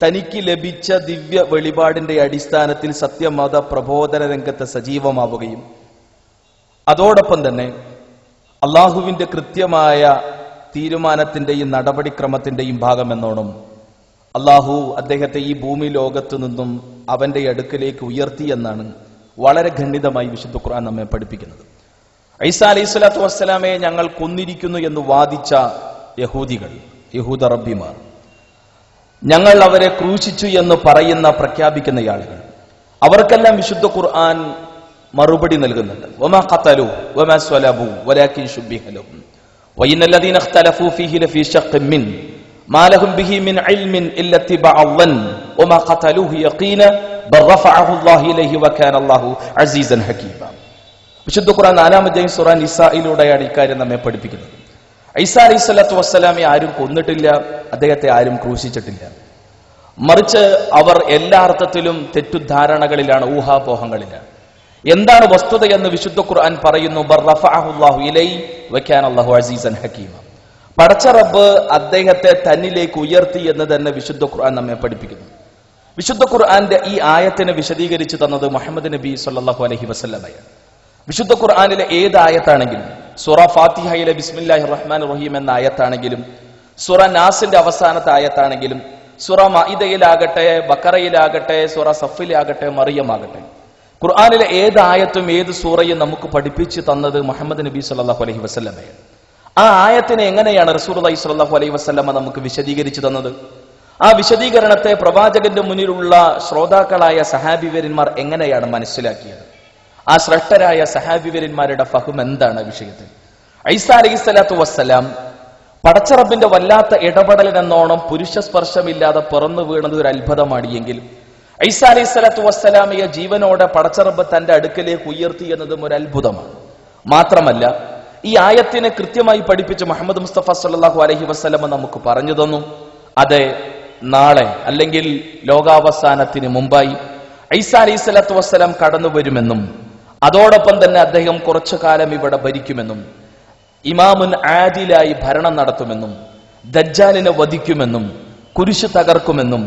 [SPEAKER 4] തനിക്ക് ലഭിച്ച ദിവ്യ വെളിപാടിന്റെ അടിസ്ഥാനത്തിൽ സത്യമത പ്രബോധന രംഗത്ത് സജീവമാവുകയും അതോടൊപ്പം തന്നെ അള്ളാഹുവിന്റെ കൃത്യമായ തീരുമാനത്തിന്റെയും നടപടിക്രമത്തിന്റെയും ഭാഗമെന്നോണം അള്ളാഹു അദ്ദേഹത്തെ ഈ ഭൂമി ലോകത്തു നിന്നും അവന്റെ അടുക്കലേക്ക് ഉയർത്തി എന്നാണ് വളരെ ഖണ്ഡിതമായി വിശുദ്ധ ഖുർആൻ നമ്മെ പഠിപ്പിക്കുന്നത്. ഈസാ അലൈഹിസ്സലാത്തു വസ്സലാമയെ ഞങ്ങൾ കൊന്നിരിക്കുന്നു എന്ന് വാദിച്ച യഹൂദികൾ, യഹൂദ റബ്ബിമാർ, ഞങ്ങൾ അവരെ ക്രൂശിച്ചു എന്ന് പറയുന്ന പ്രഖ്യാപിക്കുന്ന ആളുകൾ, അവർക്കെല്ലാം വിശുദ്ധ ഖുർആൻ മറുപടി നൽകുന്നുണ്ട്. വമാ ഖതലു വമാ സ്വലബു വലാകിൻ ശുബ്ബിഹ ലഹും വഇന്നല്ലദീന ഇഖ്തലഫൂ ഫീഹി ലഫീ ശഖ്ഖിൻ മിൻ മാ ലഹും ബിഹി മിൻ ഇൽമിൻ ഇല്ലാ ഇത്തിബാഅ അൽ-ളൻ വമാ ഖതലൂഹു യഖീന ബൽ റഫഅഹു അല്ലാഹു ഇലൈഹി വകാന അല്ലാഹു അസീസൻ ഹകീമ. വിശുദ്ധ ഖുർആൻ 4-ാം അധ്യായം സൂറ നിസായിലൂടെയാണ് ഇക്കാര്യം നമ്മെ പഠിപ്പിക്കുന്നത്. ഈസാ അലൈഹിസ്സലാത്തു വസ്സലാമെ ആരും കൊന്നിട്ടില്ല, അദ്ദേഹത്തെ ആരും ക്രൂശിച്ചിട്ടില്ല. മറിച്ച് അവർ എല്ലാ അർത്ഥത്തിലും തെറ്റുധാരണകളിലാണ്, ഊഹാപോഹങ്ങളിലാണ്. എന്താണ് വസ്തുത എന്ന് വിശുദ്ധ ഖുർആൻ പറയുന്നു. ബർ റഫഅഹു അല്ലാഹു ഇലൈഹി വകാന അല്ലാഹു അസീസൻ ഹകീമ. പടച്ച റബ്ബ് അദ്ദേഹത്തെ തന്നിലേക്ക് ഉയർത്തി എന്ന് തന്നെ വിശുദ്ധ ഖുർആൻ നമ്മെ പഠിപ്പിക്കുന്നു. വിശുദ്ധ ഖുർആന്റെ ഈ ആയത്തിനെ വിശദീകരിച്ചു തന്നത് മുഹമ്മദ് നബി സല്ലല്ലാഹു അലൈഹി വസല്ലമയാണ്. വിശുദ്ധ ഖുർആനിലെ ഏത് ആയത്താണെങ്കിലും, സൂറ ഫാത്തിഹയിലെ ബിസ്മില്ലാഹിർ റഹ്മാനിർ റഹീം എന്ന ആയത്താണെങ്കിലും, സൂറ നാസിന്റെ അവസാനത്തെ ആയത്താണെങ്കിലും, സൂറ മാഇദയിലാകട്ടെ, ബഖറയിലാകട്ടെ, സൂറ സഫിലാകട്ടെ, മറിയമാകട്ടെ, ഖുർആനിലെ ഏത് ആയത്തും ഏത് സൂറയും നമുക്ക് പഠിപ്പിച്ചു തന്നത് മുഹമ്മദ് നബി സല്ലല്ലാഹു അലൈഹി വസല്ലമയാണ്. ആ ആയത്തിനെ എങ്ങനെയാണ് റസൂലുള്ളാഹി സ്വല്ലല്ലാഹു അലൈഹി വസല്ലമ നമുക്ക് വിശദീകരിച്ചു തന്നത്? ആ വിശദീകരണത്തെ പ്രവാചകന്റെ മുന്നിലുള്ള ശ്രോതാക്കളായ സഹാബിവര്യന്മാർ എങ്ങനെയാണ് മനസ്സിലാക്കിയത്? ആ ശ്രേഷ്ഠരായ സഹാബിവര്യന്മാരുടെ ഫഹം എന്താണ് വിഷയത്തിൽ? ഈസാ അലൈഹിസ്സലാത്തു വസ്സലാം പടച്ചറബിന്റെ വല്ലാത്ത ഇടപെടലിനെന്നോണം പുരുഷ സ്പർശമില്ലാതെ പിറന്നു വീണത് ഒരു അത്ഭുതമാണ് എങ്കിൽ ഈസാ അലൈഹിസ്സലാത്തു വസ്സലാമയെ ജീവനോടെ പടച്ചറബ് തന്റെ അടുക്കലേക്ക് ഉയർത്തി എന്നതും ഒരു അത്ഭുതമാണ്. മാത്രമല്ല, ഈ ആയത്തിനെ കൃത്യമായി പഠിപ്പിച്ച് മുഹമ്മദ് മുസ്തഫ സല്ലല്ലാഹു അലൈഹി വസല്ലമ നമുക്ക് പറഞ്ഞു തന്നു. അതെ, നാളെ അല്ലെങ്കിൽ ലോകാവസാനത്തിന് മുമ്പായി ഈസാ അലൈഹിസ്സലാത്തു വസ്സലാം കടന്നു വരുമെന്നും അതോടൊപ്പം തന്നെ അദ്ദേഹം കുറച്ചു കാലം ഇവിടെ ഭരിക്കുമെന്നും ഇമാമുൻ ആദിലായി ഭരണം നടത്തുമെന്നും ദജ്ജാലിനെ വധിക്കുമെന്നും കുരിശ് തകർക്കുമെന്നും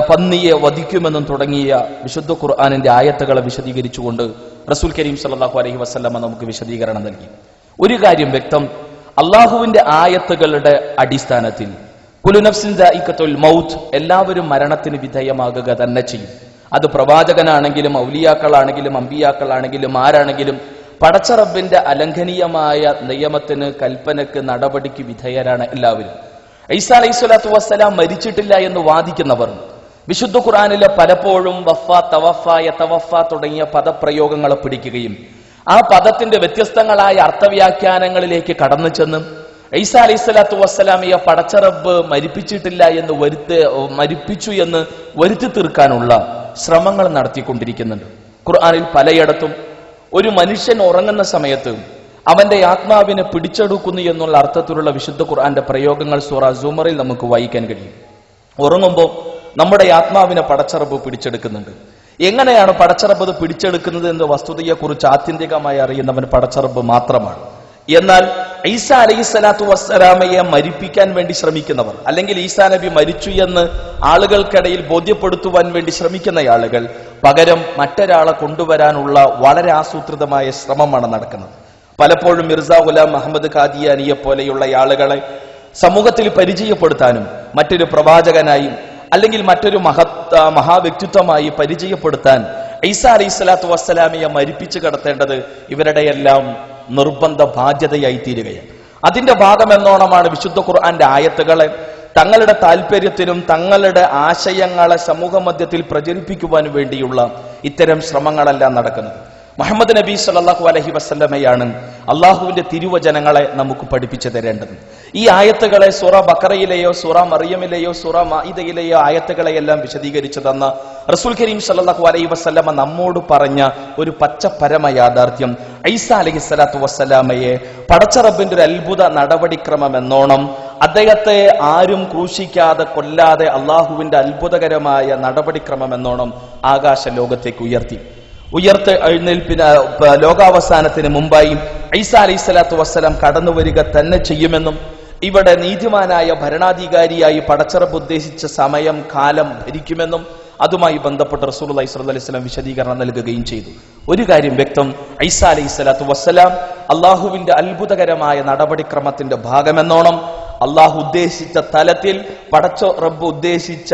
[SPEAKER 4] പന്നിയെ വധിക്കുമെന്നും തുടങ്ങിയ വിശുദ്ധ ഖുർആനിന്റെ ആയത്തുകളെ വിശദീകരിച്ചുകൊണ്ട് റസൂൽ കരീം സല്ലല്ലാഹു അലൈഹി വസല്ലമ നമുക്ക് വിശദീകരണം നൽകി. ഒരു കാര്യം വ്യക്തം, അള്ളാഹുവിന്റെ ആയത്തുകളുടെ അടിസ്ഥാനത്തിൽ കുല്ലു നഫ്സിൻ ദാഇഖത്തുൽ മൗത്ത്, എല്ലാവരും മരണത്തിന് വിധേയമാകുക തന്നെ ചെയ്യും. അത് പ്രവാചകനാണെങ്കിലും ഔലിയാക്കളാണെങ്കിലും അമ്പിയാക്കളാണെങ്കിലും ആരാണെങ്കിലും പടച്ച റബ്ബിന്റെ അലംഘനീയമായ നിയമത്തിന്, കൽപ്പനക്ക്, നടപടിക്ക് വിധേയരാണ് എല്ലാവരും. ഈസാ അലൈഹിസ്സലാത്തു വസ്സലാം മരിച്ചിട്ടില്ല എന്ന് വാദിക്കുന്നവർ വിശുദ്ധ ഖുർആനിലെ പലപ്പോഴും വഫ, തവഫ, യതവഫ തുടങ്ങിയ പദപ്രയോഗങ്ങളെ പിടിക്കുകയും ആ പദത്തിന്റെ വ്യത്യസ്തങ്ങളായ അർത്ഥവ്യാഖ്യാനങ്ങളിലേക്ക് കടന്നു ചെന്ന് ഈസാ അലൈഹിസ്സലാത്തു വസ്സലാമിയെ പടച്ച റബ്ബ് മരിപ്പിച്ചിട്ടില്ല എന്ന് മരിപ്പിച്ചു എന്ന് വരുത്തി തീർക്കാനുള്ള ശ്രമങ്ങൾ നടത്തിക്കൊണ്ടിരിക്കുന്നുണ്ട്. ഖുർആനിൽ പലയിടത്തും ഒരു മനുഷ്യൻ ഉറങ്ങുന്ന സമയത്ത് അവന്റെ ആത്മാവിനെ പിടിച്ചെടുക്കുന്നു എന്നുള്ള അർത്ഥത്തിലുള്ള വിശുദ്ധ ഖുർആന്റെ പ്രയോഗങ്ങൾ സൂറ സുമറിൽ നമുക്ക് വായിക്കാൻ കഴിയും. ഉറങ്ങുമ്പോൾ നമ്മുടെ ആത്മാവിനെ പടച്ച റബ്ബ് പിടിച്ചെടുക്കുന്നുണ്ട്. എങ്ങനെയാണ് പടച്ച റബ്ബ് അത് പിടിച്ചെടുക്കുന്നത് എന്ന വസ്തുതയെക്കുറിച്ച് ആത്യന്തികമായി അറിയുന്നവൻ പടച്ച റബ്ബ് മാത്രമാണ്. എന്നാൽ ഈസാ അലൈഹിസ്സലാത്തു വസ്സലാമയെ മരിപ്പിക്കാൻ വേണ്ടി ശ്രമിക്കുന്നവർ, അല്ലെങ്കിൽ ഈസാ നബി മരിച്ചു എന്ന് ആളുകൾക്കിടയിൽ ബോധ്യപ്പെടുത്തുവാൻ വേണ്ടി ശ്രമിക്കുന്ന ആളുകൾ പകരം മറ്റൊരാളെ കൊണ്ടുവരാനുള്ള വളരെ ആസൂത്രിതമായ ശ്രമമാണ് നടക്കുന്നത്. പലപ്പോഴും മിർസ ഗുലാം മുഹമ്മദ് ഖാദിയാനിയെ പോലെയുള്ള ആളുകളെ സമൂഹത്തിൽ പരിചയപ്പെടുത്താനും മറ്റൊരു പ്രവാചകനായും അല്ലെങ്കിൽ മറ്റൊരു മഹാവ്യക്തിത്വമായി പരിചയപ്പെടുത്താൻ ഈസാ അലൈഹിസ്സലാത്തു വസ്സലാമിയെ മരിപ്പിച്ചു കടത്തേണ്ടത് ഇവരുടെയെല്ലാം നിർബന്ധ ബാധ്യതയായി തീരുകയാണ്. അതിന്റെ ഭാഗമെന്നോണമാണ് വിശുദ്ധ ഖുർആന്റെ ആയത്തുകളെ തങ്ങളുടെ താല്പര്യത്തിനും തങ്ങളുടെ ആശയങ്ങളെ സമൂഹ മധ്യത്തിൽ പ്രചരിപ്പിക്കുവാൻ വേണ്ടിയുള്ള ഇത്തരം ശ്രമങ്ങളെല്ലാം നടക്കുന്നത്. മുഹമ്മദ് നബി സല്ലല്ലാഹു അലൈഹി വസല്ലമയാണ് അള്ളാഹുവിന്റെ തിരുവചനങ്ങളെ നമുക്ക് പഠിപ്പിച്ചു തരേണ്ടത്. ഈ ആയത്തുകളെ സൂറ ബഖറയിലെയോ സൂറ മറിയമിലെയോ സൂറ മാഇദയിലെയോ ആയത്തുകളെയെല്ലാം വിശദീകരിച്ചു തന്ന റസൂൽ കരീം സല്ലല്ലാഹു അലൈഹി വസല്ലമ നമ്മോട് പറഞ്ഞ ഒരു പച്ച പരമ യാഥാർത്ഥ്യം, ഈസാ അലൈഹിസ്സലാത്തു വസ്സലാമയെ പടച്ച റബ്ബിന്റെ ഒരു അത്ഭുത നടപടിക്രമം എന്നോണം അദ്ദേഹത്തെ ആരും ക്രൂശിക്കാതെ കൊല്ലാതെ അള്ളാഹുവിന്റെ അത്ഭുതകരമായ നടപടിക്രമം എന്നോണം ആകാശ ലോകത്തേക്ക് എഴുന്നേൽപ്പിന് ലോകാവസാനത്തിന് മുമ്പായി ഈസാ അലൈഹിസ്സലാത്തു വസ്സലാം കടന്നു വരിക തന്നെ ചെയ്യുമെന്നും ഇവിടെ നീതിമാനായ ഭരണാധികാരിയായി പടച്ച റബ്ബ് ഉദ്ദേശിച്ച സമയം, കാലം ഭരിക്കുമെന്നും അതുമായി ബന്ധപ്പെട്ട് റസൂലുള്ളാഹി സ്വല്ലല്ലാഹു അലൈഹി വസല്ലം വിശദീകരണം നൽകുകയും ചെയ്തു. ഒരു കാര്യം വ്യക്തം, ഈസാ അലൈഹിസ്സലാത്തു വസ്സലാം അള്ളാഹുവിന്റെ അത്ഭുതകരമായ നടപടിക്രമത്തിന്റെ ഭാഗമെന്നോണം അള്ളാഹു ഉദ്ദേശിച്ച തലത്തിൽ, പടച്ച റബ്ബ് ഉദ്ദേശിച്ച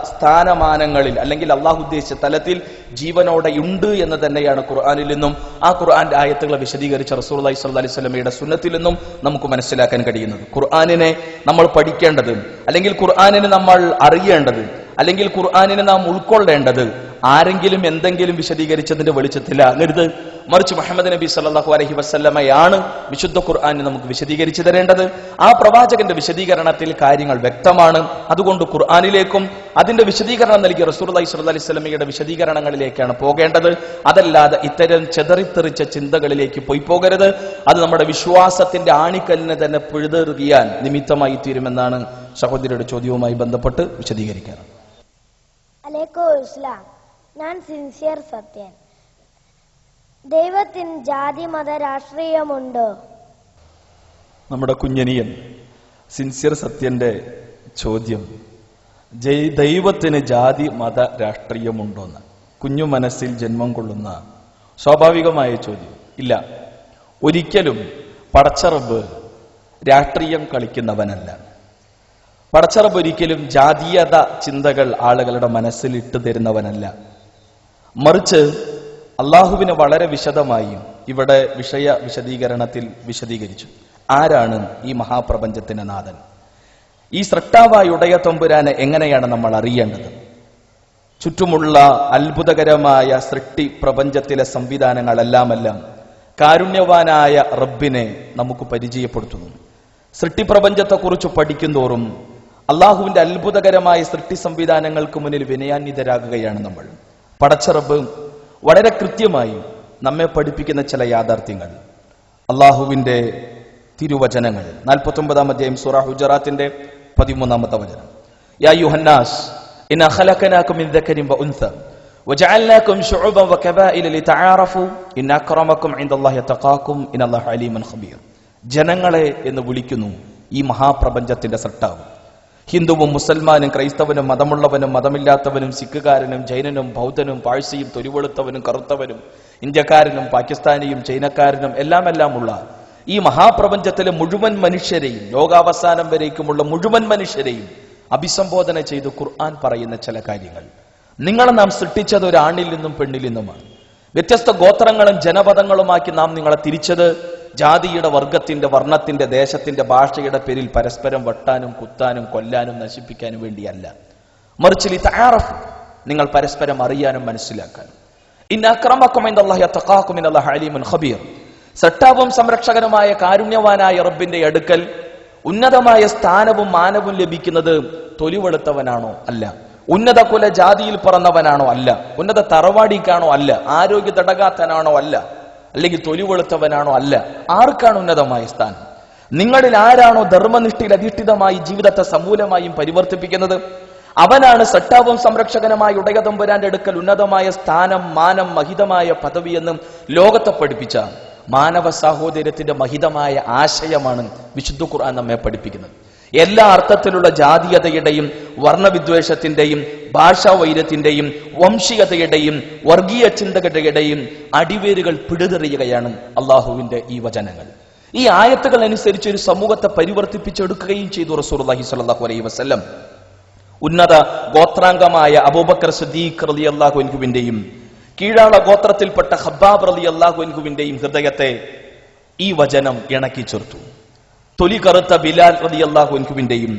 [SPEAKER 4] സ്ഥാനമാനങ്ങളിൽ അല്ലെങ്കിൽ അള്ളാഹു ഉദ്ദേശിച്ച തലത്തിൽ ജീവനോടെ ഉണ്ട് എന്ന് തന്നെയാണ് ഖുർആനിൽ നിന്നും ആ ഖുർആന്റെ ആയത്തുകളെ വിശദീകരിച്ച റസൂലുള്ളാഹി സ്വല്ലല്ലാഹു അലൈഹി വസല്ലമയുടെ സുന്നത്തിൽ നിന്നും നമുക്ക് മനസ്സിലാക്കാൻ കഴിയുന്നത്. ഖുർആനിനെ നമ്മൾ പഠിക്കേണ്ടത്, അല്ലെങ്കിൽ ഖുർആനിനെ നമ്മൾ അറിയേണ്ടത്, അല്ലെങ്കിൽ ഖുർആനിനെ നാം ഉൾക്കൊള്ളേണ്ടത് ആരെങ്കിലും എന്തെങ്കിലും വിശദീകരിച്ചതിന്റെ വെളിച്ചത്തിലാകരുത്. മറിച്ച് മുഹമ്മദ് നബി സല്ലല്ലാഹു അലൈഹി വസല്ലമയാണ് വിശുദ്ധ ഖുർആനെ നമുക്ക് വിശദീകരിച്ചു തരേണ്ടത്. ആ പ്രവാചകന്റെ വിശദീകരണത്തിൽ കാര്യങ്ങൾ വ്യക്തമാണ്. അതുകൊണ്ട് ഖുർആനിലേക്കും അതിന്റെ വിശദീകരണം നൽകിയ റസൂലുള്ളാഹി സ്വല്ലല്ലാഹു അലൈഹി വസല്ലമയുടെ വിശദീകരണങ്ങളിലേക്കാണ് പോകേണ്ടത്. അതല്ലാതെ ഇത്തരം ചെതറിത്തെറിച്ച ചിന്തകളിലേക്ക് പോകരുത്. അത് നമ്മുടെ വിശ്വാസത്തിന്റെ ആണിക്കല്ലിനെ തന്നെ പിഴുതെറിയാൻ നിമിത്തമായി തീരുമെന്നാണ് സഹോദരിയുടെ ചോദ്യവുമായി ബന്ധപ്പെട്ട് വിശദീകരിക്കാൻ.
[SPEAKER 5] അലൈക്കും ഇസ്ലാം. ഞാൻ സിൻസിയർ സത്യൻ. ദൈവത്തിന് ജാതി മത രാഷ്ട്രീയമുണ്ടോ?
[SPEAKER 4] നമ്മുടെ കുഞ്ഞനിയൻ സിൻസിയർ സത്യന്റെ ചോദ്യം ദൈവത്തിന് ജാതി മത രാഷ്ട്രീയമുണ്ടോന്ന് കുഞ്ഞു മനസ്സിൽ ജന്മം കൊള്ളുന്ന സ്വാഭാവികമായ ചോദ്യം. ഇല്ല, ഒരിക്കലും പടച്ച റബ്ബ് രാഷ്ട്രീയം കളിക്കുന്നവനല്ല. പടച്ച റബ്ബ് ഒരിക്കലും ജാതീയത ചിന്തകൾ ആളുകളുടെ മനസ്സിൽ ഇട്ടു തരുന്നവനല്ല. മറിച്ച് അള്ളാഹുവിനെ വളരെ വിശദമായി ഇവിടെ വിശദീകരണത്തിൽ വിശദീകരിച്ചു. ആരാണ് ഈ മഹാപ്രപഞ്ചത്തിന്റെ നാഥൻ? ഈ സൃഷ്ടാവായ ഉടയ തമ്പുരാനെ എങ്ങനെയാണ് നമ്മൾ അറിയേണ്ടത്? ചുറ്റുമുള്ള അത്ഭുതകരമായ സൃഷ്ടി പ്രപഞ്ചത്തിലെ സംവിധാനങ്ങളെല്ലാം കാരുണ്യവാനായ റബ്ബിനെ നമുക്ക് പരിചയപ്പെടുത്തുന്നു. സൃഷ്ടിപ്രപഞ്ചത്തെക്കുറിച്ച് പഠിക്കുന്തോറും അള്ളാഹുവിന്റെ അത്ഭുതകരമായ സൃഷ്ടി സംവിധാനങ്ങൾക്ക് മുന്നിൽ വിനയാന്വിതരാകുകയാണ് നമ്മൾ. പടച്ച റബ്ബ് വളരെ കൃത്യമായി നമ്മെ പഠിപ്പിക്കുന്ന ചില യാഥാർത്ഥ്യങ്ങൾ, അള്ളാഹുവിന്റെ തിരുവചനങ്ങൾ. 49-ാം അധ്യായം സൂറ ഹുജറാത്തിന്റെ 13-ാമത്തെ വചനം, യാ അയ്യുഹന്നാസ് ഇന്നാ ഖലഖനാകും മിൻ ദക്കരിൻ വഉൻസ വജഅൽനാകും ശുഉബൻ വകബായില ലിതആറഫു ഇന്ന അക്രമകും ഇൻദല്ലാഹി തഖാകും ഇന്നല്ലാഹ അലീമുൻ ഖബീർ. ജനങ്ങളെ എന്ന് വിളിക്കുന്നു ഈ മഹാപ്രപഞ്ചത്തിന്റെ സൃഷ്ടാവ്. ഹിന്ദുവും മുസൽമാനും ക്രൈസ്തവനും മതമുള്ളവനും മതമില്ലാത്തവനും സിഖുകാരനും ജൈനനും ബൗദ്ധനും പാഴ്സിയും തൊലിവെളുത്തവനും കറുത്തവനും ഇന്ത്യക്കാരനും പാകിസ്ഥാനിയും ചൈനക്കാരനും എല്ലാമുള്ള ഈ മഹാപ്രപഞ്ചത്തിലെ മുഴുവൻ മനുഷ്യരെയും, ലോകാവസാനം വരേക്കുമുള്ള മുഴുവൻ മനുഷ്യരെയും അഭിസംബോധന ചെയ്ത് ഖുർആൻ പറയുന്ന ചില കാര്യങ്ങൾ. നിങ്ങളെ നാം സൃഷ്ടിച്ചത് ഒരു ആണിൽ നിന്നും പെണ്ണിൽ നിന്നുമാണ്. വ്യത്യസ്ത ഗോത്രങ്ങളും ജനപദങ്ങളുമാക്കി നാം നിങ്ങളെ തിരിച്ചത് ജാതിയുടെ, വർഗത്തിന്റെ, വർണ്ണത്തിന്റെ, ദേശത്തിന്റെ, ഭാഷയുടെ പേരിൽ പരസ്പരം വെട്ടാനും കുത്താനും കൊല്ലാനും നശിപ്പിക്കാനും വേണ്ടിയല്ല. മറിച്ച് ലിതആറഫു, നിങ്ങൾ പരസ്പരം അറിയാനും മനസ്സിലാക്കാനും. ഇന്ന അക്രമക്കും ഇൻദല്ലാഹി അത്ഖാക്കും ഇന്നല്ലാഹു അലീമുൻ ഖബീർ. സട്ടാവും സംരക്ഷകനുമായ കാരുണ്യവാനായ റബ്ബിന്റെ അടുക്കൽ ഉന്നതമായ സ്ഥാനവും മാനവും ലഭിക്കുന്നത് തൊലിവെളുത്തവനാണോ? അല്ല. ഉന്നത കുല ജാതിയിൽ പിറന്നവനാണോ? അല്ല. ഉന്നത തറവാടിക്കാണോ? അല്ല. ആരോഗ്യ തടകാത്തനാണോ? അല്ല. അല്ലെങ്കിൽ തൊലിവെളുത്തവനാണോ? അല്ല. ആർക്കാണ് ഉന്നതമായ സ്ഥാനം? നിങ്ങളിൽ ആരാണോ ധർമ്മനിഷ്ഠയിൽ അധിഷ്ഠിതമായി ജീവിതത്തെ സമൂലമായും പരിവർത്തിപ്പിക്കുന്നത് അവനാണ് സട്ടാവും സംരക്ഷകനുമായ ഉടയതമ്പുരാന്റെ അടുക്കൽ ഉന്നതമായ സ്ഥാനം, മാനം, മഹിതമായ പദവി എന്നും ലോകത്തെ പഠിപ്പിച്ച മാനവ സാഹോദര്യത്തിന്റെ മഹിതമായ ആശയമാണ് വിശുദ്ധ ഖുർആൻ നമ്മെ പഠിപ്പിക്കുന്നത്. എല്ലാ അർത്ഥത്തിലുള്ള ജാതീയതയുടെയും വർണ്ണവിദ്വേഷത്തിന്റെയും ഭാഷാ വൈര്യത്തിന്റെയും വംശീയതയുടെയും വർഗീയ ചിന്തകളുടെയും അടിവേരുകൾ പിടിതെറിയുകയാണ് അള്ളാഹുവിന്റെ ഈ വചനങ്ങൾ. ഈ ആയത്തുകൾ അനുസരിച്ച് ഒരു സമൂഹത്തെ പരിവർത്തിപ്പിച്ചെടുക്കുകയും ചെയ്തു റസൂലുള്ളാഹി സ്വല്ലല്ലാഹു അലൈഹി വസല്ലം. ഉന്നത ഗോത്രാംഗമായ അബൂബക്കർ സിദ്ദീഖ് റളിയല്ലാഹു അൻഹുവിന്റെയും കീഴാള ഗോത്രത്തിൽപ്പെട്ട ഖബ്ബാബ് റളിയല്ലാഹു അൻഹുവിന്റെയും ഹൃദയത്തെ ഈ വചനം ഇണക്കി ചേർത്തു. തൊലി കറുത്ത ബിലാൽ റളിയല്ലാഹു അൻഹുവിന്റെയും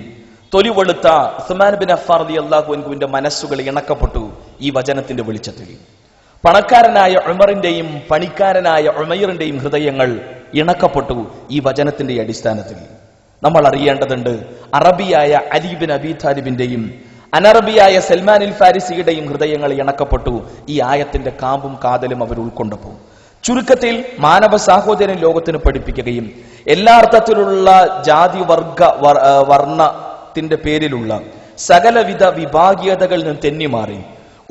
[SPEAKER 4] തൊലി വെളുത്ത ഉസ്മാൻ ബിൻ അഫ്ഫാൻ റളിയല്ലാഹു അൻഹുവിന്റെ മനസ്സുകൾ ഇണക്കപ്പെട്ടു ഈ വചനത്തിന്റെ വെളിച്ചത്തിൽ. പണക്കാരനായ ഉമറിന്റെയും പണിക്കാരനായ ഉമൈറിന്റെയും ഹൃദയങ്ങൾ ഇണക്കപ്പെട്ടു ഈ വചനത്തിന്റെ അടിസ്ഥാനത്തിൽ. നമ്മൾ അറിയേണ്ടതുണ്ട്, അറബിയായ അലി ബിൻ അബി താലിബിന്റെയും അനറബിയായ സൽമാനിൽ ഫാരിസിയുടെയും ഹൃദയങ്ങൾ ഇണക്കപ്പെട്ടു ഈ ആയത്തിന്റെ കാമ്പും കാതലും അവർ ഉൾക്കൊണ്ടപ്പോൾ. ചുരുക്കത്തിൽ മാനവ സാഹോദര്യം ലോകത്തിന് പഠിപ്പിക്കുകയും എല്ലാ അർത്ഥത്തിലുള്ള ജാതി വർണ്ണത്തിന്റെ പേരിലുള്ള സകലവിധ വിഭാഗീയതകളിൽ നിന്ന് തെന്നിമാറി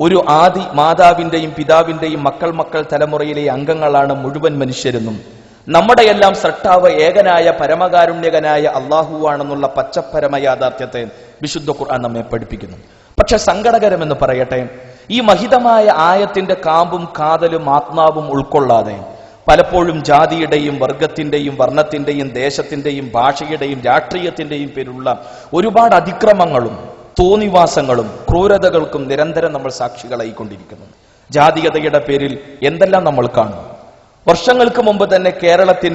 [SPEAKER 4] ഒരു ആദി മാതാവിന്റെയും പിതാവിന്റെയും മക്കൾ തലമുറയിലെ അംഗങ്ങളാണ് മുഴുവൻ മനുഷ്യരെന്നും നമ്മുടെ എല്ലാം സൃഷ്ടാവ് ഏകനായ പരമകാരുണ്യകനായ അള്ളാഹുവാണെന്നുള്ള പച്ചപ്പരമ യാഥാർത്ഥ്യത്തെ വിശുദ്ധ ഖുർആൻ നമ്മെ പഠിപ്പിക്കുന്നു. പക്ഷെ സങ്കടകരമെന്ന് പറയട്ടെ, ഈ മഹിതമായ ആയത്തിന്റെ കാമ്പും കാതലും ആത്മാവും ഉൾക്കൊള്ളാതെ പലപ്പോഴും ജാതിയുടെയും വർഗത്തിന്റെയും വർണ്ണത്തിന്റെയും ദേശത്തിന്റെയും ഭാഷയുടെയും രാഷ്ട്രീയത്തിന്റെയും പേരിലുള്ള ഒരുപാട് അതിക്രമങ്ങളും തോന്നിവാസങ്ങളും ക്രൂരതകൾക്കും നിരന്തരം നമ്മൾ സാക്ഷികളായിക്കൊണ്ടിരിക്കുന്നു. ജാതീയതയുടെ പേരിൽ എന്തെല്ലാം നമ്മൾ കാണും. വർഷങ്ങൾക്ക് മുമ്പ് തന്നെ കേരളത്തിൽ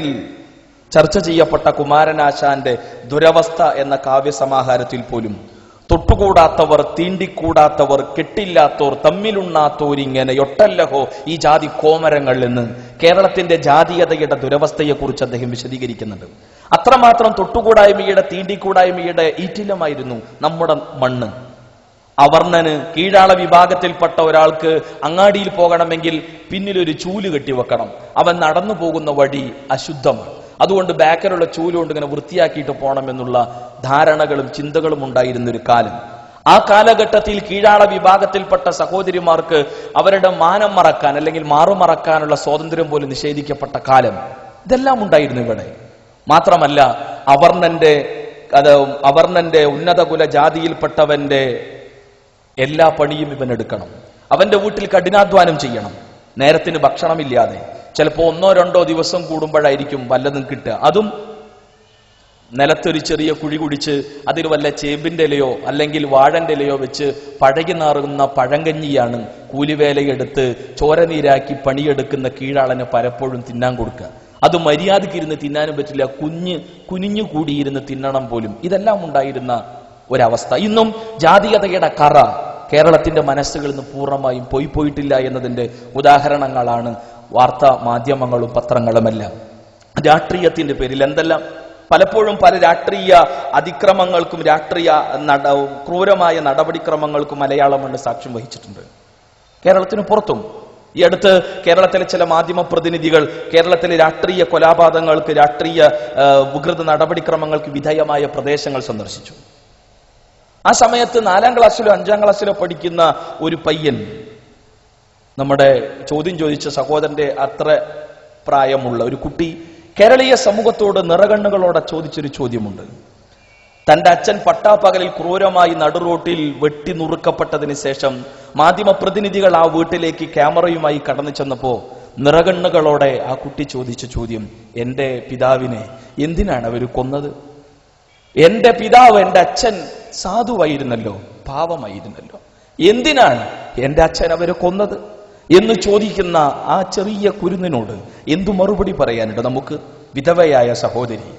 [SPEAKER 4] ചർച്ച ചെയ്യപ്പെട്ട കുമാരനാശാന്റെ ദുരവസ്ഥ എന്ന കാവ്യസമാഹാരത്തിൽ പോലും തൊട്ടുകൂടാത്തവർ, തീണ്ടിക്കൂടാത്തവർ, കെട്ടില്ലാത്തോർ, തമ്മിലുണ്ണാത്തോരിങ്ങനെ ഒട്ടല്ലഹോ ഈ ജാതി കോമരങ്ങൾ എന്ന് കേരളത്തിന്റെ ജാതീയതയുടെ ദുരവസ്ഥയെക്കുറിച്ച് അദ്ദേഹം വിശദീകരിക്കുന്നുണ്ട്. അത്രമാത്രം തൊട്ടുകൂടായ്മയുടെ, തീണ്ടിക്കൂടായ്മയുടെ ഈറ്റിലമായിരുന്നു നമ്മുടെ മണ്ണ്. അവർണ്ണന്, കീഴാള വിഭാഗത്തിൽപ്പെട്ട ഒരാൾക്ക് അങ്ങാടിയിൽ പോകണമെങ്കിൽ പിന്നിലൊരു ചൂല് കെട്ടിവെക്കണം. അവൻ നടന്നു പോകുന്ന വഴി അശുദ്ധമാണ്. അതുകൊണ്ട് ബാക്കിലുള്ള ചൂലുകൊണ്ട് ഇങ്ങനെ വൃത്തിയാക്കിയിട്ട് പോകണമെന്നുള്ള ധാരണകളും ചിന്തകളും ഉണ്ടായിരുന്ന ഒരു കാലം. ആ കാലഘട്ടത്തിൽ കീഴാള വിഭാഗത്തിൽപ്പെട്ട സഹോദരിമാർക്ക് അവരുടെ മാനം മറക്കാൻ അല്ലെങ്കിൽ മാറുമറക്കാനുള്ള സ്വാതന്ത്ര്യം പോലും നിഷേധിക്കപ്പെട്ട കാലം. ഇതെല്ലാം ഉണ്ടായിരുന്നു ഇവിടെ. മാത്രമല്ല അവർണ്ണന്റെ ഉന്നത കുല ജാതിയിൽപ്പെട്ടവന്റെ എല്ലാ പണിയും ഇവനെടുക്കണം. അവന്റെ വീട്ടിൽ കഠിനാധ്വാനം ചെയ്യണം. നേരത്തിന് ഭക്ഷണമില്ലാതെ ചിലപ്പോ 1-2 ദിവസം കൂടുമ്പോഴായിരിക്കും വല്ലതും കിട്ടുക. അതും നിലത്തൊരു ചെറിയ കുഴി കുടിച്ച് അതിൽ വല്ല ചേമ്പിന്റെ ഇലയോ അല്ലെങ്കിൽ വാഴന്റെ ഇലയോ വെച്ച് പഴകി നാറുന്ന പഴങ്കഞ്ഞിയാണ് കൂലിവേലയെടുത്ത് ചോരനീരാക്കി പണിയെടുക്കുന്ന കീഴാളന് പലപ്പോഴും തിന്നാൻ കൊടുക്കുക. അത് മര്യാദയ്ക്ക് ഇരുന്ന് തിന്നാനും പറ്റില്ല, കുനിഞ്ഞു കൂടിയിരുന്ന് തിന്നണം പോലും. ഇതെല്ലാം ഉണ്ടായിരുന്ന ഒരവസ്ഥ. ഇന്നും ജാതീയതയുടെ കറ കേരളത്തിന്റെ മനസ്സുകളിൽ നിന്ന് പൂർണ്ണമായും പോയിട്ടില്ല എന്നതിന്റെ ഉദാഹരണങ്ങളാണ് വാർത്താ മാധ്യമങ്ങളും പത്രങ്ങളുമെല്ലാം. രാഷ്ട്രീയത്തിന്റെ പേരിൽ എന്തെല്ലാം പലപ്പോഴും പല രാഷ്ട്രീയ അതിക്രമങ്ങൾക്കും രാഷ്ട്രീയ ക്രൂരമായ നടപടിക്രമങ്ങൾക്കും മലയാളം മണ്ണ് സാക്ഷ്യം വഹിച്ചിട്ടുണ്ട്. കേരളത്തിന് പുറത്തും ഈ അടുത്ത് കേരളത്തിലെ ചില മാധ്യമ പ്രതിനിധികൾ കേരളത്തിലെ രാഷ്ട്രീയ കൊലപാതകങ്ങൾക്ക്, രാഷ്ട്രീയ വികൃത നടപടിക്രമങ്ങൾക്ക് വിധേയമായ പ്രദേശങ്ങൾ സന്ദർശിച്ചു. ആ സമയത്ത് 4ാം ക്ലാസ്സിലോ 5ാം ക്ലാസ്സിലോ പഠിക്കുന്ന ഒരു പയ്യൻ നമ്മുടെ ചോദ്യം ചോദിച്ച സഹോദരന്റെ അത്ര പ്രായമുള്ള ഒരു കുട്ടി കേരളീയ സമൂഹത്തോട് നിറകണ്ണുകളോടെ ചോദിച്ചൊരു ചോദ്യമുണ്ട്. തന്റെ അച്ഛൻ പട്ടാപ്പകലിൽ ക്രൂരമായി നടുറോട്ടിൽ വെട്ടി നുറുക്കപ്പെട്ടതിന് ശേഷം മാധ്യമ പ്രതിനിധികൾ ആ വീട്ടിലേക്ക് ക്യാമറയുമായി കടന്നു ചെന്നപ്പോ നിറകണ്ണുകളോടെ ആ കുട്ടി ചോദിച്ച ചോദ്യം, എന്റെ പിതാവിനെ എന്തിനാണ് അവർ കൊന്നത്? എന്റെ പിതാവ്, എന്റെ അച്ഛൻ സാധുവായിരുന്നല്ലോ, പാവമായിരുന്നല്ലോ, എന്തിനാണ് എന്റെ അച്ഛൻ അവരെ കൊന്നത് എന്ന് ചോദിക്കുന്ന ആ ചെറിയ കുരുന്നിനോട് എന്തു മറുപടി പറയാനുണ്ട് നമുക്ക്? വിധവയായ സഹോദരി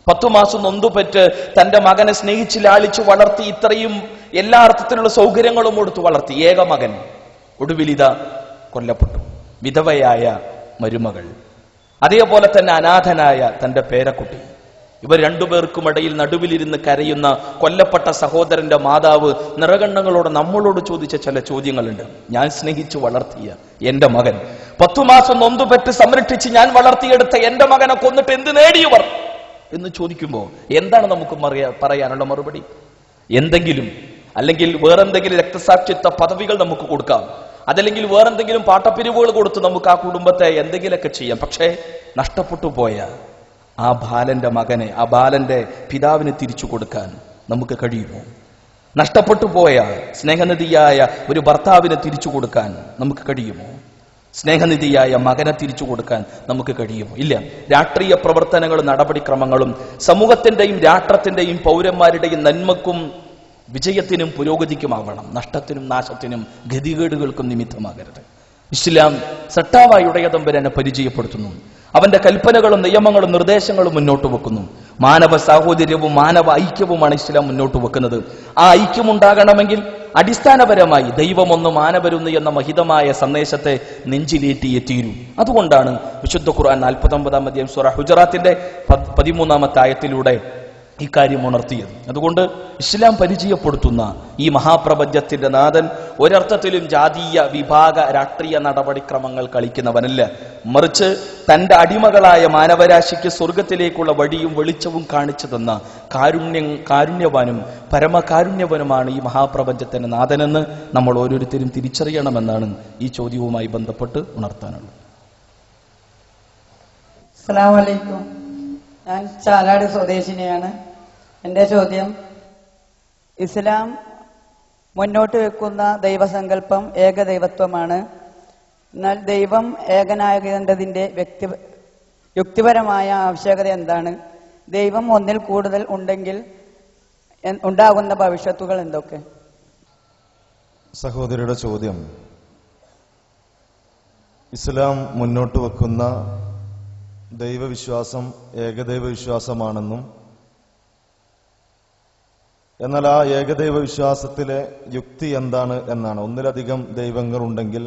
[SPEAKER 4] 10 മാസം നൊന്തുപെറ്റ് തന്റെ മകനെ സ്നേഹിച്ച് ലാളിച്ചു വളർത്തി, ഇത്രയും എല്ലാ അർത്ഥത്തിലുള്ള സൗകര്യങ്ങളും കൊടുത്തു വളർത്തി ഏക മകൻ ഒടുവിലിത കൊല്ലപ്പെട്ടു. വിധവയായ മരുമകൾ, അതേപോലെ തന്നെ അനാഥനായ തന്റെ പേരക്കുട്ടി, ഇവർ രണ്ടുപേർക്കുമിടയിൽ നടുവിലിരുന്ന് കരയുന്ന കൊല്ലപ്പെട്ട സഹോദരന്റെ മാതാവ് നിറകണ്ണങ്ങളോട് നമ്മളോട് ചോദിച്ച ചില ചോദ്യങ്ങളുണ്ട്. ഞാൻ സ്നേഹിച്ചു വളർത്തിയ എന്റെ മകൻ, 10 മാസം നൊന്തുപെറ്റ് സംരക്ഷിച്ച് ഞാൻ വളർത്തിയെടുത്ത എന്റെ മകനെ കൊന്നിട്ട് എന്ത് നേടിയവർ എന്ന് ചോദിക്കുമ്പോൾ എന്താണ് നമുക്ക് പറയാനുള്ള മറുപടി? എന്തെങ്കിലും, അല്ലെങ്കിൽ വേറെന്തെങ്കിലും രക്തസാക്ഷിത്വ പദവികൾ നമുക്ക് കൊടുക്കാം, അതല്ലെങ്കിൽ വേറെന്തെങ്കിലും പാട്ടപ്പിരിവുകൾ കൊടുത്ത് നമുക്ക് ആ കുടുംബത്തെ എന്തെങ്കിലുമൊക്കെ ചെയ്യാം. പക്ഷേ നഷ്ടപ്പെട്ടു പോയ ആ ബാലന്റെ മകനെ, ആ ബാലന്റെ പിതാവിന് തിരിച്ചു കൊടുക്കാൻ നമുക്ക് കഴിയുമോ? നഷ്ടപ്പെട്ടു പോയ സ്നേഹനിധിയായ ഒരു ഭർത്താവിനെ തിരിച്ചു കൊടുക്കാൻ നമുക്ക് കഴിയുമോ? സ്നേഹനിധിയായ മകനെ തിരിച്ചു കൊടുക്കാൻ നമുക്ക് കഴിയുമോ? ഇല്ല. രാഷ്ട്രീയ പ്രവർത്തനങ്ങളും നടപടിക്രമങ്ങളും സമൂഹത്തിന്റെയും രാഷ്ട്രത്തിന്റെയും പൗരന്മാരുടെയും നന്മക്കും വിജയത്തിനും പുരോഗതിക്കുമാവണം, നഷ്ടത്തിനും നാശത്തിനും ഗതികേടുകൾക്കും നിമിത്തമാകരുത്. ഇസ്ലാം സട്ടാവായ ഉടയതമ്പുരാനെ പരിചയപ്പെടുത്തുന്നു. അവന്റെ കൽപ്പനകളും നിയമങ്ങളും നിർദ്ദേശങ്ങളും മുന്നോട്ട് വെക്കുന്നു. മാനവ സാഹോദര്യവും മാനവ ഐക്യവുമാണ് ഇസ്ലാം മുന്നോട്ട് വെക്കുന്നത്. ആ ഐക്യമുണ്ടാകണമെങ്കിൽ അടിസ്ഥാനപരമായി ദൈവമൊന്ന് മാനവരൊന്ന് എന്ന മഹിതമായ സന്ദേശത്തെ നെഞ്ചിലേറ്റിയേ തീരൂ. അതുകൊണ്ടാണ് വിശുദ്ധ ഖുർആൻ 49-ാം അധ്യായം സൂറ ഹുജറാത്തിന്റെ 13-ാമത്തെ ആയത്തിലൂടെ ഇക്കാര്യം ഉണർത്തിയത്. അതുകൊണ്ട് ഇസ്ലാം പരിചയപ്പെടുത്തുന്ന ഈ മഹാപ്രപഞ്ചത്തിന്റെ നാഥൻ ഒരർത്ഥത്തിലും ജാതീയ വിഭാഗ രാഷ്ട്രീയ നടപടിക്രമങ്ങൾ കളിക്കുന്നവനല്ല, മറിച്ച് തന്റെ അടിമകളായ മാനവരാശിക്ക് സ്വർഗത്തിലേക്കുള്ള വഴിയും വെളിച്ചവും കാണിച്ചു തന്ന കാരുണ്യവാനും പരമകാരുണ്യവനുമാണ് ഈ മഹാപ്രപഞ്ചത്തിന്റെ നാഥനെന്ന് നമ്മൾ ഓരോരുത്തരും തിരിച്ചറിയണമെന്നാണ് ഈ ചോദ്യവുമായി ബന്ധപ്പെട്ട് ഉണർത്താനുള്ളത്.
[SPEAKER 6] അസ്സലാമു അലൈക്കും. ഞാൻ ചാലാട് സ്വദേശിനിയാണ്. എൻ്റെ ചോദ്യം, ഇസ്ലാം മുന്നോട്ട് വെക്കുന്ന ദൈവസങ്കല്പം ഏകദൈവത്വമാണ്. എന്നാൽ ദൈവം ഏകനാകേണ്ടതിൻ്റെ യുക്തിപരമായ ആവശ്യകത എന്താണ്? ദൈവം ഒന്നിൽ കൂടുതൽ ഉണ്ടെങ്കിൽ ഉണ്ടാകുന്ന ഭവിഷ്യത്തുകൾ എന്തൊക്കെ?
[SPEAKER 7] സഹോദരിയുടെ ചോദ്യം, ഇസ്ലാം മുന്നോട്ട് വെക്കുന്ന ദൈവവിശ്വാസം ഏകദൈവ വിശ്വാസമാണെന്നും എന്നാൽ ആ ഏകദൈവ വിശ്വാസത്തിലെ യുക്തി എന്താണ് എന്നാണ്. ഒന്നിലധികം ദൈവങ്ങൾ ഉണ്ടെങ്കിൽ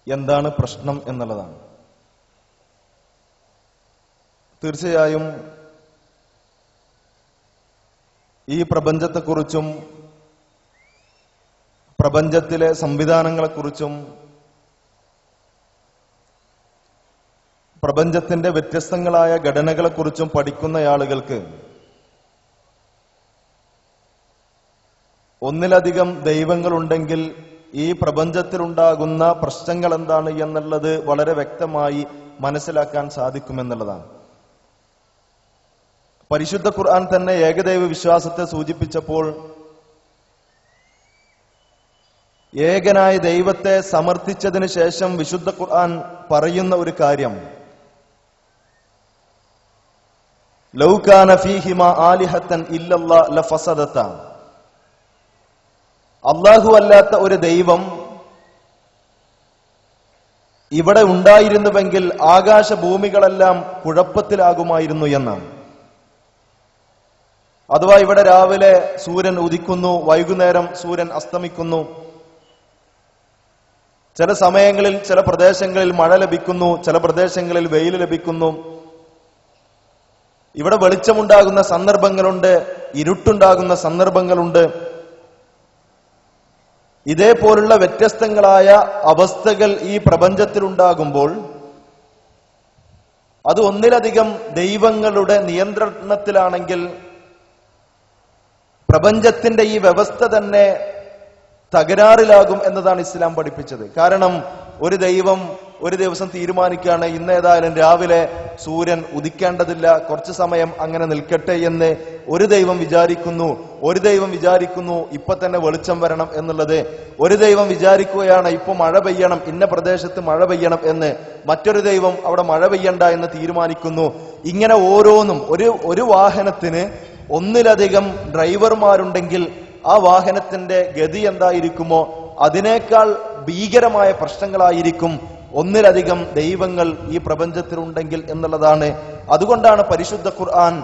[SPEAKER 7] എന്താണ് പ്രശ്നം എന്നുള്ളതാണ്. തീർച്ചയായും ഈ പ്രപഞ്ചത്തെക്കുറിച്ചും പ്രപഞ്ചത്തിലെ സംവിധാനങ്ങളെക്കുറിച്ചും പ്രപഞ്ചത്തിന്റെ വ്യത്യസ്തങ്ങളായ ഘടനകളെക്കുറിച്ചും പഠിക്കുന്ന ആളുകൾക്ക് ഒന്നിലധികം ദൈവങ്ങളുണ്ടെങ്കിൽ ഈ പ്രപഞ്ചത്തിലുണ്ടാകുന്ന പ്രശ്നങ്ങൾ എന്താണ് എന്നുള്ളത് വളരെ വ്യക്തമായി മനസ്സിലാക്കാൻ സാധിക്കുമെന്നുള്ളതാണ്. പരിശുദ്ധ ഖുർആൻ തന്നെ ഏകദൈവ വിശ്വാസത്തെ സൂചിപ്പിച്ചപ്പോൾ ഏകനായ ദൈവത്തെ സമർത്ഥിച്ചതിന് ശേഷം വിശുദ്ധ ഖുർആൻ പറയുന്ന ഒരു കാര്യം, ലൗ കാന ഫീഹിമാ ആലിഹത്തൻ ഇല്ലല്ലാഹ് ലഫസദത, അല്ലാഹു അല്ലാത്ത ഒരു ദൈവം ഇവിടെ ഉണ്ടായിരുന്നുവെങ്കിൽ ആകാശഭൂമികളെല്ലാം കുഴപ്പത്തിലാകുമായിരുന്നു എന്നാണ്. അഥവാ ഇവിടെ രാവിലെ സൂര്യൻ ഉദിക്കുന്നു, വൈകുന്നേരം സൂര്യൻ അസ്തമിക്കുന്നു, ചില സമയങ്ങളിൽ ചില പ്രദേശങ്ങളിൽ മഴ ലഭിക്കുന്നു, ചില പ്രദേശങ്ങളിൽ വെയിൽ ലഭിക്കുന്നു, ഇവിടെ വെളിച്ചമുണ്ടാകുന്ന സന്ദർഭങ്ങളുണ്ട്, ഇരുട്ടുണ്ടാകുന്ന സന്ദർഭങ്ങളുണ്ട്. ഇതേപോലുള്ള വ്യത്യസ്തങ്ങളായ അവസ്ഥകൾ ഈ പ്രപഞ്ചത്തിലുണ്ടാകുമ്പോൾ അത് ഒന്നിലധികം ദൈവങ്ങളുടെ നിയന്ത്രണത്തിലാണെങ്കിൽ പ്രപഞ്ചത്തിന്റെ ഈ വ്യവസ്ഥ തന്നെ തകരാറിലാകും എന്നതാണ് ഇസ്ലാം പഠിപ്പിച്ചത്. കാരണം ഒരു ദൈവം ഒരു ദിവസം തീരുമാനിക്കുകയാണ് ഇന്നേതായാലും രാവിലെ സൂര്യൻ ഉദിക്കേണ്ടതില്ല, കുറച്ചു സമയം അങ്ങനെ നിൽക്കട്ടെ എന്ന് ഒരു ദൈവം വിചാരിക്കുന്നു. ഒരു ദൈവം വിചാരിക്കുന്നു ഇപ്പൊ തന്നെ വെളിച്ചം വരണം എന്നുള്ളത്. ഒരു ദൈവം വിചാരിക്കുകയാണ് ഇപ്പൊ മഴ പെയ്യണം, ഇന്ന പ്രദേശത്ത് മഴ പെയ്യണം എന്ന്. മറ്റൊരു ദൈവം അവിടെ മഴ പെയ്യണ്ട എന്ന് തീരുമാനിക്കുന്നു. ഇങ്ങനെ ഓരോന്നും ഒരു വാഹനത്തിന് ഒന്നിലധികം ഡ്രൈവർമാരുണ്ടെങ്കിൽ ആ വാഹനത്തിന്റെ ഗതി എന്തായിരിക്കുമോ അതിനേക്കാൾ ഭീകരമായ പ്രശ്നങ്ങളായിരിക്കും ഒന്നിലധികം ദൈവങ്ങൾ ഈ പ്രപഞ്ചത്തിലുണ്ടെങ്കിൽ എന്നുള്ളതാണ്. അതുകൊണ്ടാണ് പരിശുദ്ധ ഖുർആൻ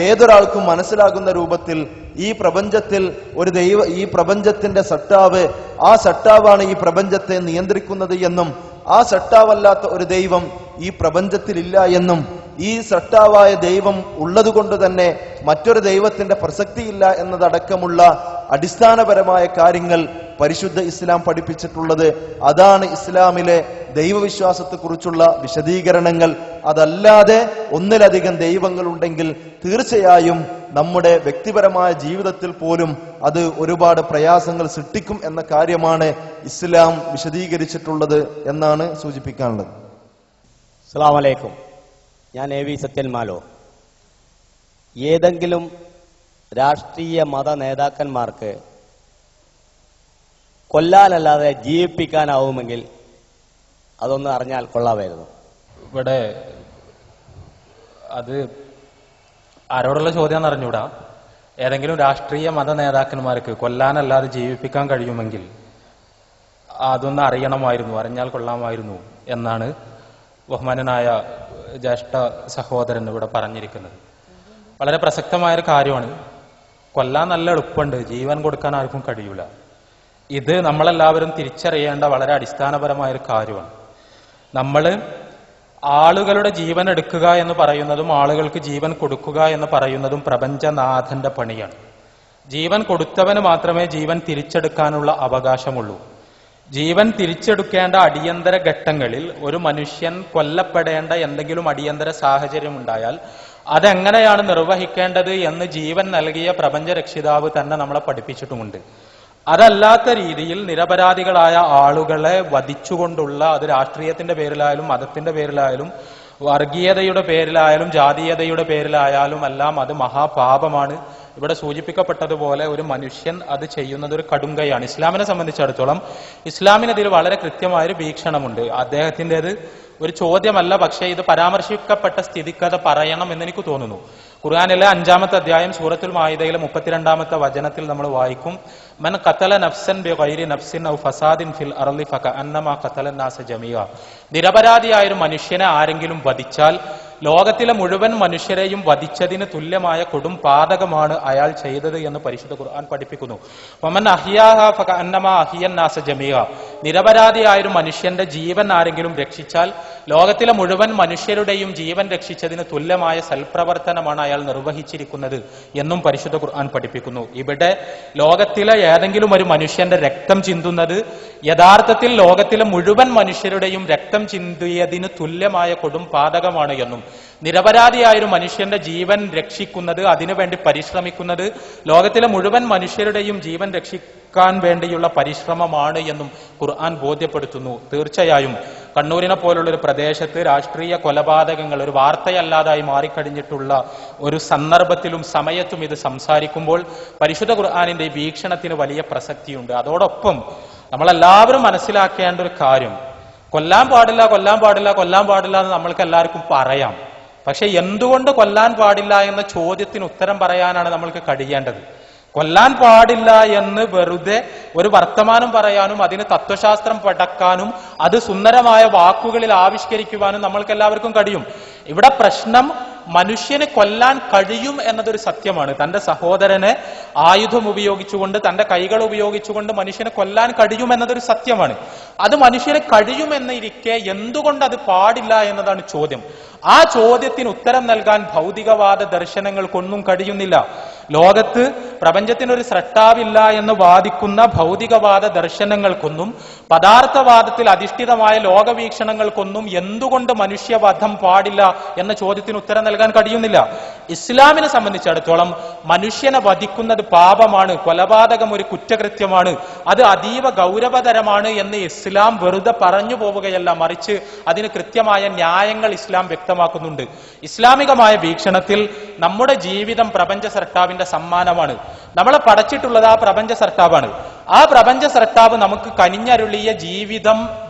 [SPEAKER 7] ഏതൊരാൾക്കും മനസ്സിലാകുന്ന രൂപത്തിൽ ഈ പ്രപഞ്ചത്തിൽ ഈ പ്രപഞ്ചത്തിന്റെ സട്ടാവ്, ആ സട്ടാവാണ് ഈ പ്രപഞ്ചത്തെ നിയന്ത്രിക്കുന്നത് എന്നും ആ സട്ടാവല്ലാത്ത ഒരു ദൈവം ഈ പ്രപഞ്ചത്തിലില്ല എന്നും ഈ സട്ടാവായ ദൈവം ഉള്ളതുകൊണ്ട് തന്നെ മറ്റൊരു ദൈവത്തിന്റെ പ്രസക്തിയില്ല എന്നതടക്കമുള്ള അടിസ്ഥാനപരമായ കാര്യങ്ങൾ പരിശുദ്ധ ഇസ്ലാം പഠിപ്പിച്ചിട്ടുള്ളത്. അതാണ് ഇസ്ലാമിലെ ദൈവവിശ്വാസത്തെക്കുറിച്ചുള്ള വിശദീകരണങ്ങൾ. അതല്ലാതെ ഒന്നിലധികം ദൈവങ്ങളുണ്ടെങ്കിൽ തീർച്ചയായും നമ്മുടെ വ്യക്തിപരമായ ജീവിതത്തിൽ പോലും അത് ഒരുപാട് പ്രയാസങ്ങൾ സൃഷ്ടിക്കും എന്ന കാര്യമാണ് ഇസ്ലാം വിശദീകരിച്ചിട്ടുള്ളത് എന്നാണ് സൂചിപ്പിക്കാനുള്ളത്.
[SPEAKER 8] അസ്സലാമു അലൈക്കും. ഞാൻ എ വി സത്യൻ മാലോ. ഏതെങ്കിലും രാഷ്ട്രീയ മത നേതാക്കന്മാർക്ക് കൊല്ലാനല്ലാതെ ജീവിപ്പിക്കാനാവുമെങ്കിൽ അതൊന്ന് അറിഞ്ഞാൽ കൊള്ളാമായിരുന്നു.
[SPEAKER 2] ഇവിടെ അത് ആരോടുള്ള ചോദ്യം അറിഞ്ഞൂടാ. ഏതെങ്കിലും രാഷ്ട്രീയ മത നേതാക്കന്മാർക്ക് കൊല്ലാനല്ലാതെ ജീവിപ്പിക്കാൻ കഴിയുമെങ്കിൽ അതൊന്ന് അറിയണമായിരുന്നു, അറിഞ്ഞാൽ കൊള്ളാമായിരുന്നു എന്നാണ് ബഹുമാനനായ ജ്യേഷ്ഠ സഹോദരൻ ഇവിടെ പറഞ്ഞിരിക്കുന്നത്. വളരെ പ്രസക്തമായൊരു കാര്യമാണ്. കൊല്ലാൻ നല്ല എളുപ്പമുണ്ട്, ജീവൻ കൊടുക്കാൻ ആർക്കും കഴിയൂല. ഇത് നമ്മളെല്ലാവരും തിരിച്ചറിയേണ്ട വളരെ അടിസ്ഥാനപരമായൊരു കാര്യമാണ്. നമ്മൾ ആളുകളുടെ ജീവൻ എടുക്കുക എന്ന് പറയുന്നതും ആളുകൾക്ക് ജീവൻ കൊടുക്കുക എന്ന് പറയുന്നതും പ്രപഞ്ചനാഥന്റെ പണിയാണ്. ജീവൻ കൊടുത്തവന് മാത്രമേ ജീവൻ തിരിച്ചെടുക്കാനുള്ള അവകാശമുള്ളൂ. ജീവൻ തിരിച്ചെടുക്കേണ്ട അടിയന്തര ഘട്ടങ്ങളിൽ ഒരു മനുഷ്യൻ കൊല്ലപ്പെടേണ്ട എന്തെങ്കിലും അടിയന്തര സാഹചര്യം ഉണ്ടായാൽ അതെങ്ങനെയാണ് നിർവഹിക്കേണ്ടത് എന്ന് ജീവൻ നൽകിയ പ്രപഞ്ച രക്ഷിതാവ് തന്നെ നമ്മളെ പഠിപ്പിച്ചിട്ടുമുണ്ട്. അതല്ലാത്ത രീതിയിൽ നിരപരാധികളായ ആളുകളെ വധിച്ചുകൊണ്ടുള്ള, അത് രാഷ്ട്രീയത്തിന്റെ പേരിലായാലും മതത്തിന്റെ പേരിലായാലും വർഗീയതയുടെ പേരിലായാലും ജാതീയതയുടെ പേരിലായാലും എല്ലാം അത് മഹാപാപമാണ്. ഇവിടെ സൂചിപ്പിക്കപ്പെട്ടതുപോലെ ഒരു മനുഷ്യൻ അത് ചെയ്യുന്നത് ഒരു കടുങ്കയാണ്. ഇസ്ലാമിനെ സംബന്ധിച്ചിടത്തോളം ഇസ്ലാമിനതിൽ വളരെ കൃത്യമായൊരു വീക്ഷണമുണ്ട്. അദ്ദേഹത്തിൻ്റെത് ഒരു ചോദ്യമല്ല, പക്ഷേ ഇത് പരാമർശിക്കപ്പെട്ട സ്ഥിതിക്കഥ പറയണം എന്ന് എനിക്ക് തോന്നുന്നു. ഖുർആനിലെ 5-ാമത്തെ അധ്യായം സൂറത്തുൽ മാഇദയിലെ 32-ാമത്തെ വചനത്തിൽ നമ്മൾ വായിക്കും, മൻ ഖതല നഫ്സൻ ബിഗൈരി നഫ്സിൻ ഔ ഫസാദിൻ ഫിൽ അർളി ഫകഅന്നമാ ഖതലൻ നാസ ജമീഅ. നിരപരാധിയായ ഒരു മനുഷ്യനെ ആരെങ്കിലും വധിച്ചാൽ ലോകത്തിലെ മുഴുവൻ മനുഷ്യരെയും വധിച്ചതിന് തുല്യമായ കൊടും പാതകമാണ് അയാൾ ചെയ്തത് എന്ന് പരിശുദ്ധ ഖുർആൻ പഠിപ്പിക്കുന്നു. വമൻ അഹ്യാഹ ഫകഅന്നമാ അഹ്യൻ നാസ ജമീഅ. നിരപരാധിയായ ഒരു മനുഷ്യന്റെ ജീവൻ ആരെങ്കിലും രക്ഷിച്ചാൽ ലോകത്തിലെ മുഴുവൻ മനുഷ്യരുടെയും ജീവൻ രക്ഷിച്ചതിന് തുല്യമായ സൽപ്രവർത്തനമാണ് അയാൾ നിർവഹിച്ചിരിക്കുന്നത് എന്നും പരിശുദ്ധ ഖുർആൻ പഠിപ്പിക്കുന്നു. ഇവിടെ ലോകത്തിലെ ഏതെങ്കിലും ഒരു മനുഷ്യന്റെ രക്തം ചിന്തുന്നത് യഥാർത്ഥത്തിൽ ലോകത്തിലെ മുഴുവൻ മനുഷ്യരുടെയും രക്തം ചിന്തിയതിന് തുല്യമായ കൊടും പാതകമാണ് എന്നും നിരപരാധിയായൊരു മനുഷ്യന്റെ ജീവൻ രക്ഷിക്കുന്നത്, അതിനുവേണ്ടി പരിശ്രമിക്കുന്നത് ലോകത്തിലെ മുഴുവൻ മനുഷ്യരുടെയും ജീവൻ രക്ഷിക്കാൻ വേണ്ടിയുള്ള പരിശ്രമമാണ് എന്നും ഖുർആൻ ബോധ്യപ്പെടുത്തുന്നു. തീർച്ചയായും കണ്ണൂരിനെ പോലുള്ള ഒരു പ്രദേശത്ത് രാഷ്ട്രീയ കൊലപാതകങ്ങൾ ഒരു വാർത്തയല്ലാതായി മാറിക്കഴിഞ്ഞിട്ടുള്ള ഒരു സന്ദർഭത്തിലും സമയത്തും ഇത് സംസാരിക്കുമ്പോൾ പരിശുദ്ധ ഖുർആനിന്റെ ഈ വീക്ഷണത്തിന് വലിയ പ്രസക്തിയുണ്ട്. അതോടൊപ്പം നമ്മളെല്ലാവരും മനസ്സിലാക്കേണ്ട ഒരു കാര്യം, കൊല്ലാൻ പാടില്ല കൊല്ലാൻ പാടില്ല കൊല്ലാൻ പാടില്ല എന്ന് നമ്മൾക്ക് എല്ലാവർക്കും പറയാം. പക്ഷെ എന്തുകൊണ്ട് കൊല്ലാൻ പാടില്ല എന്ന ചോദ്യത്തിന് ഉത്തരം പറയാനാണ് നമ്മൾക്ക് കഴിയേണ്ടത്. കൊല്ലാൻ പാടില്ല എന്ന് വെറുതെ ഒരു വർത്തമാനം പറയാനും അതിന് തത്വശാസ്ത്രം പടക്കാനും അത് സുന്ദരമായ വാക്കുകളിൽ ആവിഷ്കരിക്കുവാനും നമ്മൾക്ക് എല്ലാവർക്കും കഴിയും. ഇവിടെ പ്രശ്നം മനുഷ്യന് കൊല്ലാൻ കഴിയും എന്നതൊരു സത്യമാണ്. തന്റെ സഹോദരനെ ആയുധം ഉപയോഗിച്ചുകൊണ്ട്, തന്റെ കൈകൾ ഉപയോഗിച്ചുകൊണ്ട് മനുഷ്യനെ കൊല്ലാൻ കഴിയും എന്നതൊരു സത്യമാണ്. അത് മനുഷ്യന് കഴിയുമെന്നിരിക്കെ എന്തുകൊണ്ട് അത് പാടില്ല എന്നതാണ് ചോദ്യം. ആ ചോദ്യത്തിന് ഉത്തരം നൽകാൻ ഭൗതികവാദ ദർശനങ്ങൾക്കൊന്നും കഴിയുന്നില്ല. ലോകത്ത് പ്രപഞ്ചത്തിനൊരു സ്രഷ്ടാവില്ല എന്ന് വാദിക്കുന്ന ഭൗതികവാദ ദർശനങ്ങൾക്കൊന്നും പദാർത്ഥവാദത്തിൽ അധിഷ്ഠിതമായ ലോകവീക്ഷണങ്ങൾക്കൊന്നും എന്തുകൊണ്ട് മനുഷ്യവധം പാടില്ല എന്ന ചോദ്യത്തിന് ഉത്തരം നൽകാൻ കഴിയുന്നില്ല. ഇസ്ലാമിനെ സംബന്ധിച്ചിടത്തോളം മനുഷ്യനെ വധിക്കുന്നത് പാപമാണ്, കൊലപാതകം ഒരു കുറ്റകൃത്യമാണ്, അത് അതീവ ഗൗരവതരമാണ് എന്ന് ഇസ്ലാം വെറുതെ പറഞ്ഞു പോവുകയല്ല, മറിച്ച് അതിന് കൃത്യമായ ന്യായങ്ങൾ ഇസ്ലാം വ്യക്തമാക്കുന്നുണ്ട്. ഇസ്ലാമികമായ വീക്ഷണത്തിൽ നമ്മുടെ ജീവിതം പ്രപഞ്ച സ്രഷ്ടാവിന്റെ സമ്മാനമാണ്. നമ്മളെ പടച്ചിട്ടുള്ളത് ആ പ്രപഞ്ച സ്രഷ്ടാവാണ്. ആ പ്രപഞ്ച സ്രഷ്ടാവ് നമുക്ക് കനിഞ്ഞരുളിയ ജീവിതം,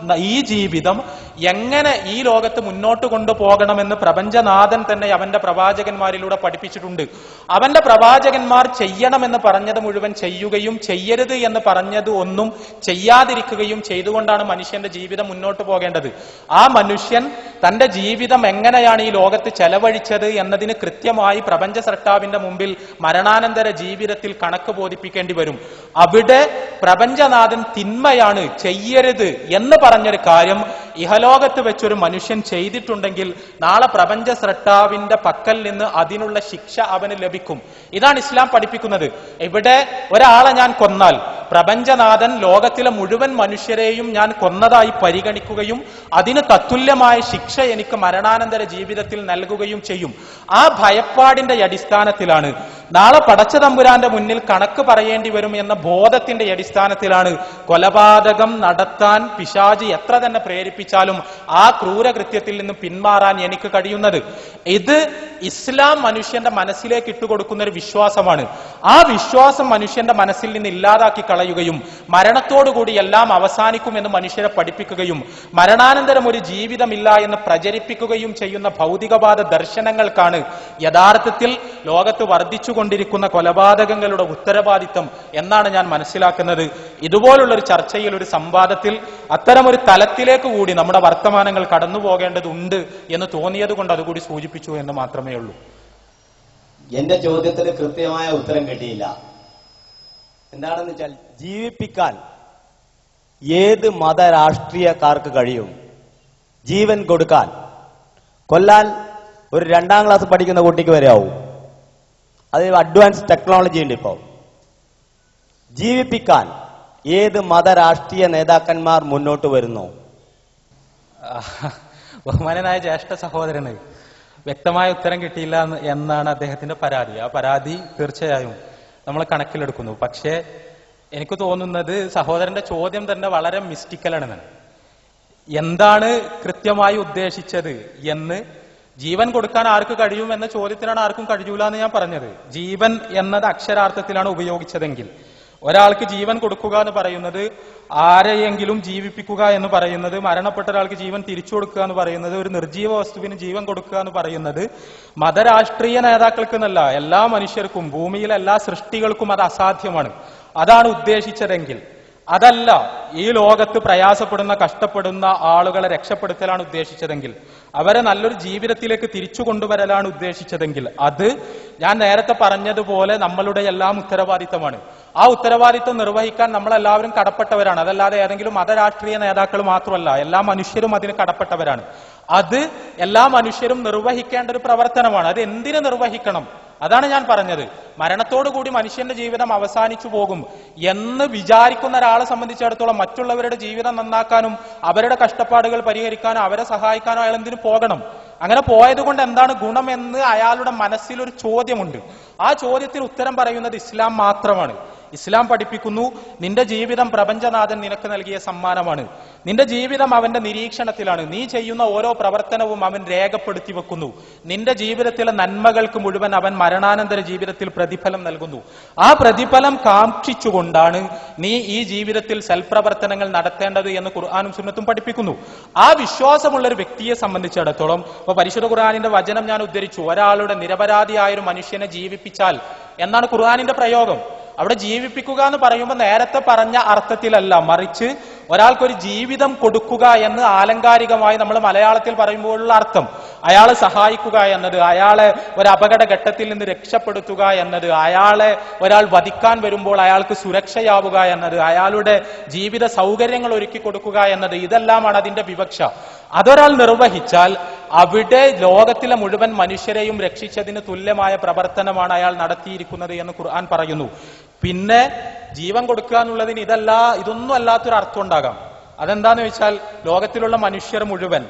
[SPEAKER 2] ഈ ജീവിതം എങ്ങനെ ഈ ലോകത്ത് മുന്നോട്ട് കൊണ്ടുപോകണമെന്ന് പ്രപഞ്ചനാഥൻ തന്നെ അവന്റെ പ്രവാചകന്മാരിലൂടെ പഠിപ്പിച്ചിട്ടുണ്ട്. അവന്റെ പ്രവാചകന്മാർ ചെയ്യണമെന്ന് പറഞ്ഞത് മുഴുവൻ ചെയ്യുകയും ചെയ്യരുത് എന്ന് പറഞ്ഞത് ഒന്നും ചെയ്യാതിരിക്കുകയും ചെയ്തുകൊണ്ടാണ് മനുഷ്യന്റെ ജീവിതം മുന്നോട്ട് പോകേണ്ടത്. ആ മനുഷ്യൻ തന്റെ ജീവിതം എങ്ങനെയാണ് ഈ ലോകത്ത് ചെലവഴിച്ചത് എന്നതിന് കൃത്യമായി പ്രപഞ്ച സ്രഷ്ടാവിന്റെ മുമ്പിൽ മരണാനന്തര ജീവിതത്തിൽ കണക്ക് ബോധിപ്പിക്കേണ്ടി വരും. അവിടെ പ്രപഞ്ചനാഥൻ തിന്മയാണ്, ചെയ്യരുത് എന്ന് പറഞ്ഞൊരു കാര്യം ഇഹലോകത്ത് വെച്ചൊരു മനുഷ്യൻ ചെയ്തിട്ടുണ്ടെങ്കിൽ നാളെ പ്രപഞ്ച സ്രഷ്ടാവിന്റെ പക്കൽ നിന്ന് അതിനുള്ള ശിക്ഷ അവന് ലഭിക്കും. ഇതാണ് ഇസ്ലാം പഠിപ്പിക്കുന്നത്. ഇവിടെ ഒരാളെ ഞാൻ കൊന്നാൽ പ്രപഞ്ചനാഥൻ ലോകത്തിലെ മുഴുവൻ മനുഷ്യരെയും ഞാൻ കൊന്നതായി പരിഗണിക്കുകയും അതിന് തത്തുല്യമായ ശിക്ഷ എനിക്ക് മരണാനന്തര ജീവിതത്തിൽ നൽകുകയും ചെയ്യും. ആ ഭയപ്പാടിന്റെ അടിസ്ഥാനത്തിലാണ്, നാളെ പടച്ച തമ്പുരാന്റെ മുന്നിൽ കണക്ക് പറയേണ്ടി വരും എന്ന ബോധത്തിന്റെ അടിസ്ഥാനത്തിലാണ് കൊലപാതകം നടത്താൻ പിശാച് എത്ര തന്നെ പ്രേരിപ്പിച്ചാലും ആ ക്രൂരകൃത്യത്തിൽ നിന്ന് പിന്മാറാൻ എനിക്ക് കഴിയുന്നത്. ഇത് ഇസ്ലാം മനുഷ്യന്റെ മനസ്സിലേക്ക് ഇട്ടുകൊടുക്കുന്ന ഒരു വിശ്വാസമാണ്. ആ വിശ്വാസം മനുഷ്യന്റെ മനസ്സിൽ നിന്ന് ഇല്ലാതാക്കി കളയുകയും മരണത്തോടുകൂടി എല്ലാം അവസാനിക്കുമെന്ന് മനുഷ്യരെ പഠിപ്പിക്കുകയും മരണാനന്തരം ഒരു ജീവിതമില്ല എന്ന് പ്രചരിപ്പിക്കുകയും ചെയ്യുന്ന ഭൗതികവാദ ദർശനങ്ങൾക്കാണ് യഥാർത്ഥത്തിൽ ലോകത്ത് വർദ്ധിച്ചുകൊണ്ടിരിക്കുന്ന കൊലപാതകങ്ങളുടെ ഉത്തരവാദിത്തം എന്നാണ് ഞാൻ മനസ്സിലാക്കുന്നത്. ഇതുപോലുള്ളൊരു ചർച്ചയിൽ, ഒരു സംവാദത്തിൽ അത്തരമൊരു തലത്തിലേക്ക് കൂടി നമ്മുടെ വർത്തമാനങ്ങൾ കടന്നു പോകേണ്ടതുണ്ട് എന്ന് തോന്നിയത് കൊണ്ട് അതുകൂടി സൂചിപ്പിച്ചു എന്ന് മാത്രമേ ഉള്ളൂ.
[SPEAKER 8] എന്റെ ചോദ്യത്തിന് കൃത്യമായ ഉത്തരം കിട്ടിയില്ല. എന്താണെന്ന് വെച്ചാൽ, ജീവിപ്പിക്കാൻ ഏത് മതരാഷ്ട്രീയക്കാർക്ക് കഴിയും? ജീവൻ കൊടുക്കാൻ, കൊല്ലാൻ ഒരു 2ാം ക്ലാസ് പഠിക്കുന്ന കുട്ടിക്ക് വരെ ആവും. അത് അഡ്വാൻസ് ടെക്നോളജി ഉണ്ട്. ഇപ്പോൾ ജീവിപ്പിക്കാൻ ഏത് മതരാഷ്ട്രീയ നേതാക്കന്മാർ മുന്നോട്ട് വരുന്നു?
[SPEAKER 2] ബഹുമാനനായ ജ്യേഷ്ഠ സഹോദരന് വ്യക്തമായ ഉത്തരം കിട്ടിയില്ല എന്നാണ് അദ്ദേഹത്തിന്റെ പരാതി. ആ പരാതി തീർച്ചയായും നമ്മൾ കണക്കിലെടുക്കുന്നു. പക്ഷേ എനിക്ക് തോന്നുന്നത് സഹോദരന്റെ ചോദ്യം തന്നെ വളരെ മിസ്റ്റിക്കലാണെന്നാണ്. എന്താണ് കൃത്യമായി ഉദ്ദേശിച്ചത് എന്ന്, ജീവൻ കൊടുക്കാൻ ആർക്ക് കഴിയും എന്ന ചോദ്യത്തിനാണ് ആർക്കും കഴിയൂല എന്ന് ഞാൻ പറഞ്ഞത്. ജീവൻ എന്നത് അക്ഷരാർത്ഥത്തിലാണ് ഉപയോഗിച്ചതെങ്കിൽ, ഒരാൾക്ക് ജീവൻ കൊടുക്കുക എന്ന് പറയുന്നത്, ആരെയെങ്കിലും ജീവിപ്പിക്കുക എന്ന് പറയുന്നത്, മരണപ്പെട്ട ഒരാൾക്ക് ജീവൻ തിരിച്ചു കൊടുക്കുക എന്ന് പറയുന്നത്, ഒരു നിർജീവ വസ്തുവിന് ജീവൻ കൊടുക്കുക എന്ന് പറയുന്നത് മതരാഷ്ട്രീയ നേതാക്കൾക്ക് എന്നല്ല, എല്ലാ മനുഷ്യർക്കും, ഭൂമിയിലെ എല്ലാ സൃഷ്ടികൾക്കും അത് അസാധ്യമാണ്. അതാണ് ഉദ്ദേശിച്ചതെങ്കിൽ, അതല്ല ഈ ലോകത്ത് പ്രയാസപ്പെടുന്ന, കഷ്ടപ്പെടുന്ന ആളുകളെ രക്ഷപ്പെടുത്തലാണ് ഉദ്ദേശിച്ചതെങ്കിൽ, അവരെ നല്ലൊരു ജീവിതത്തിലേക്ക് തിരിച്ചു കൊണ്ടുവരലാണ് ഉദ്ദേശിച്ചതെങ്കിൽ, അത് ഞാൻ നേരത്തെ പറഞ്ഞതുപോലെ നമ്മളുടെ എല്ലാം ഉത്തരവാദിത്തമാണ്. ആ ഉത്തരവാദിത്തം നിർവഹിക്കാൻ നമ്മളെല്ലാവരും കടപ്പെട്ടവരാണ്. അതല്ലാതെ ഏതെങ്കിലും മതരാഷ്ട്രീയ നേതാക്കൾ മാത്രമല്ല, എല്ലാ മനുഷ്യരും അതിന് കടപ്പെട്ടവരാണ്. അത് എല്ലാ മനുഷ്യരും നിർവഹിക്കേണ്ട ഒരു പ്രവർത്തനമാണ്. അത് എന്തിനു നിർവഹിക്കണം? അതാണ് ഞാൻ പറഞ്ഞത്. മരണത്തോടുകൂടി മനുഷ്യന്റെ ജീവിതം അവസാനിച്ചു പോകും എന്ന് വിചാരിക്കുന്ന ഒരാളെ സംബന്ധിച്ചിടത്തോളം മറ്റുള്ളവരുടെ ജീവിതം നന്നാക്കാനും അവരുടെ കഷ്ടപ്പാടുകൾ പരിഹരിക്കാനും അവരെ സഹായിക്കാനും അയാൾ എന്തിനു പോകണം? അങ്ങനെ പോയത് കൊണ്ട് എന്താണ് ഗുണമെന്ന് അയാളുടെ മനസ്സിൽ ഒരു ചോദ്യമുണ്ട്. ആ ചോദ്യത്തിന് ഉത്തരം പറയുന്നത് ഇസ്ലാം മാത്രമാണ്. ഇസ്ലാം പഠിപ്പിക്കുന്നു, നിന്റെ ജീവിതം പ്രപഞ്ചനാഥൻ നിനക്ക് നൽകിയ സമ്മാനമാണ്. നിന്റെ ജീവിതം അവന്റെ നിരീക്ഷണത്തിലാണ്. നീ ചെയ്യുന്ന ഓരോ പ്രവർത്തനവും അവൻ രേഖപ്പെടുത്തി വെക്കുന്നു. നിന്റെ ജീവിതത്തിലെ നന്മകൾക്ക് മുഴുവൻ അവൻ മരണാനന്തര ജീവിതത്തിൽ പ്രതിഫലം നൽകുന്നു. ആ പ്രതിഫലം കാക്ഷിച്ചുകൊണ്ടാണ് നീ ഈ ജീവിതത്തിൽ സൽപ്രവർത്തനങ്ങൾ നടത്തേണ്ടത് എന്ന് ഖുർആനും സുന്നത്തും പഠിപ്പിക്കുന്നു. ആ വിശ്വാസമുള്ള ഒരു വ്യക്തിയെ സംബന്ധിച്ചിടത്തോളം, ഇപ്പൊ പരിശുദ്ധ ഖുർആനിന്റെ വചനം ഞാൻ ഉദ്ധരിച്ചു, ഒരാളുടെ നിരപരാധിയായ ഒരു മനുഷ്യനെ ജീവിപ്പിച്ചാൽ എന്നാണ് ഖുർആനിന്റെ പ്രയോഗം. അവിടെ ജീവിപ്പിക്കുക എന്ന് പറയുമ്പോൾ നേരത്തെ പറഞ്ഞ അർത്ഥത്തിലല്ല, മറിച്ച് ഒരാൾക്കൊരു ജീവിതം കൊടുക്കുക എന്ന് ആലങ്കാരികമായി നമ്മൾ മലയാളത്തിൽ പറയുമ്പോഴുള്ള അർത്ഥം. അയാളെ സഹായിക്കുക എന്നത്, അയാളെ ഒരു അപകട ഘട്ടത്തിൽ നിന്ന് രക്ഷപ്പെടുത്തുക എന്നത്, അയാളെ ഒരാൾ വധിക്കാൻ വരുമ്പോൾ അയാൾക്ക് സുരക്ഷയാവുക എന്നത്, അയാളുടെ ജീവിത സൗകര്യങ്ങൾ ഒരുക്കി കൊടുക്കുക എന്നത്, ഇതെല്ലാമാണ് അതിന്റെ വിവക്ഷ. അതൊരാൾ നിർവഹിച്ചാൽ അവിടെ ലോകത്തിലെ മുഴുവൻ മനുഷ്യരെയും രക്ഷിച്ചതിന് തുല്യമായ പ്രവർത്തനമാണ് അയാൾ നടത്തിയിരിക്കുന്നത് എന്ന് ഖുർആൻ പറയുന്നു. പിന്നെ ജീവൻ കൊടുക്കുക എന്നുള്ളതിന് ഇതൊന്നും അല്ലാത്തൊരു അർത്ഥം ഉണ്ടാകാം. അതെന്താന്ന് വെച്ചാൽ ലോകത്തിലുള്ള മനുഷ്യർ മുഴുവൻ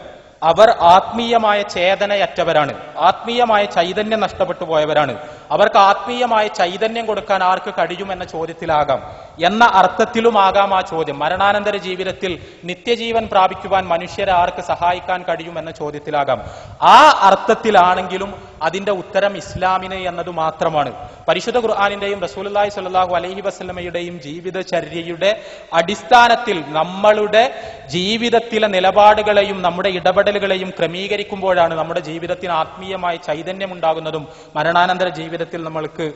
[SPEAKER 2] അവർ ആത്മീയമായ ചേതനയറ്റവരാണ്, ആത്മീയമായ ചൈതന്യം നഷ്ടപ്പെട്ടു പോയവരാണ്. അവർക്ക് ആത്മീയമായ ചൈതന്യം കൊടുക്കാൻ ആർക്ക് കഴിയുമെന്ന ചോദ്യത്തിലാകാം, എന്ന അർത്ഥത്തിലുമാകാം ആ ചോദ്യം. മരണാനന്തര ജീവിതത്തിൽ നിത്യജീവൻ പ്രാപിക്കുവാൻ മനുഷ്യരെ ആർക്ക് സഹായിക്കാൻ കഴിയുമെന്ന ചോദ്യത്തിലാകാം. ആ അർത്ഥത്തിലാണെങ്കിലും അതിന്റെ ഉത്തരം ഇസ്ലാമിന് എന്നത് മാത്രമാണ്. പരിശുദ്ധ ഖുർആനിന്റെയും റസൂലുള്ളാഹി സ്വല്ലല്ലാഹു അലൈഹി വസല്ലമയുടെയും ജീവിതചര്യയുടെ അടിസ്ഥാനത്തിൽ നമ്മളുടെ ജീവിതത്തിലെ നിലപാടുകളെയും നമ്മുടെ ഇടപെടലുകളെയും ക്രമീകരിക്കുമ്പോഴാണ് നമ്മുടെ ജീവിതത്തിന് ആത്മീയമായ ചൈതന്യം ഉണ്ടാകുന്നതും മരണാനന്തര ജീവിതത്തിൽ നമ്മൾക്ക്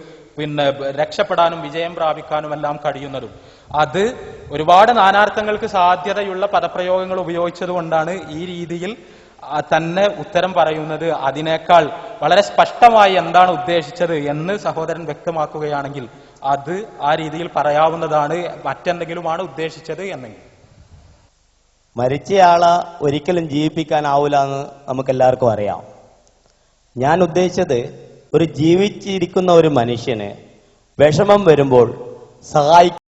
[SPEAKER 2] രക്ഷപ്പെടാനും വിജയം പ്രാപിക്കാനും എല്ലാം കഴിയുന്നതും. അത് ഒരുപാട് നാനാർത്ഥങ്ങൾക്ക് സാധ്യതയുള്ള പദപ്രയോഗങ്ങൾ ഉപയോഗിച്ചത് കൊണ്ടാണ് ഈ രീതിയിൽ തന്നെ ഉത്തരം പറയുന്നത്. അതിനേക്കാൾ വളരെ സ്പഷ്ടമായി എന്താണ് ഉദ്ദേശിച്ചത് എന്ന് സഹോദരൻ വ്യക്തമാക്കുകയാണെങ്കിൽ അത് ആ രീതിയിൽ പറയാവുന്നതാണ്. മറ്റെന്തെങ്കിലുമാണ് ഉദ്ദേശിച്ചത് എന്നെങ്കിൽ
[SPEAKER 8] മരിച്ചയാളെ ഒരിക്കലും ജീവിപ്പിക്കാനാവൂല എന്ന് നമുക്കെല്ലാവർക്കും അറിയാം. ഞാൻ ഉദ്ദേശിച്ചത് ഒരു ജീവിച്ചിരിക്കുന്ന ഒരു മനുഷ്യന് വിഷമം വരുമ്പോൾ സഹായിക്കാൻ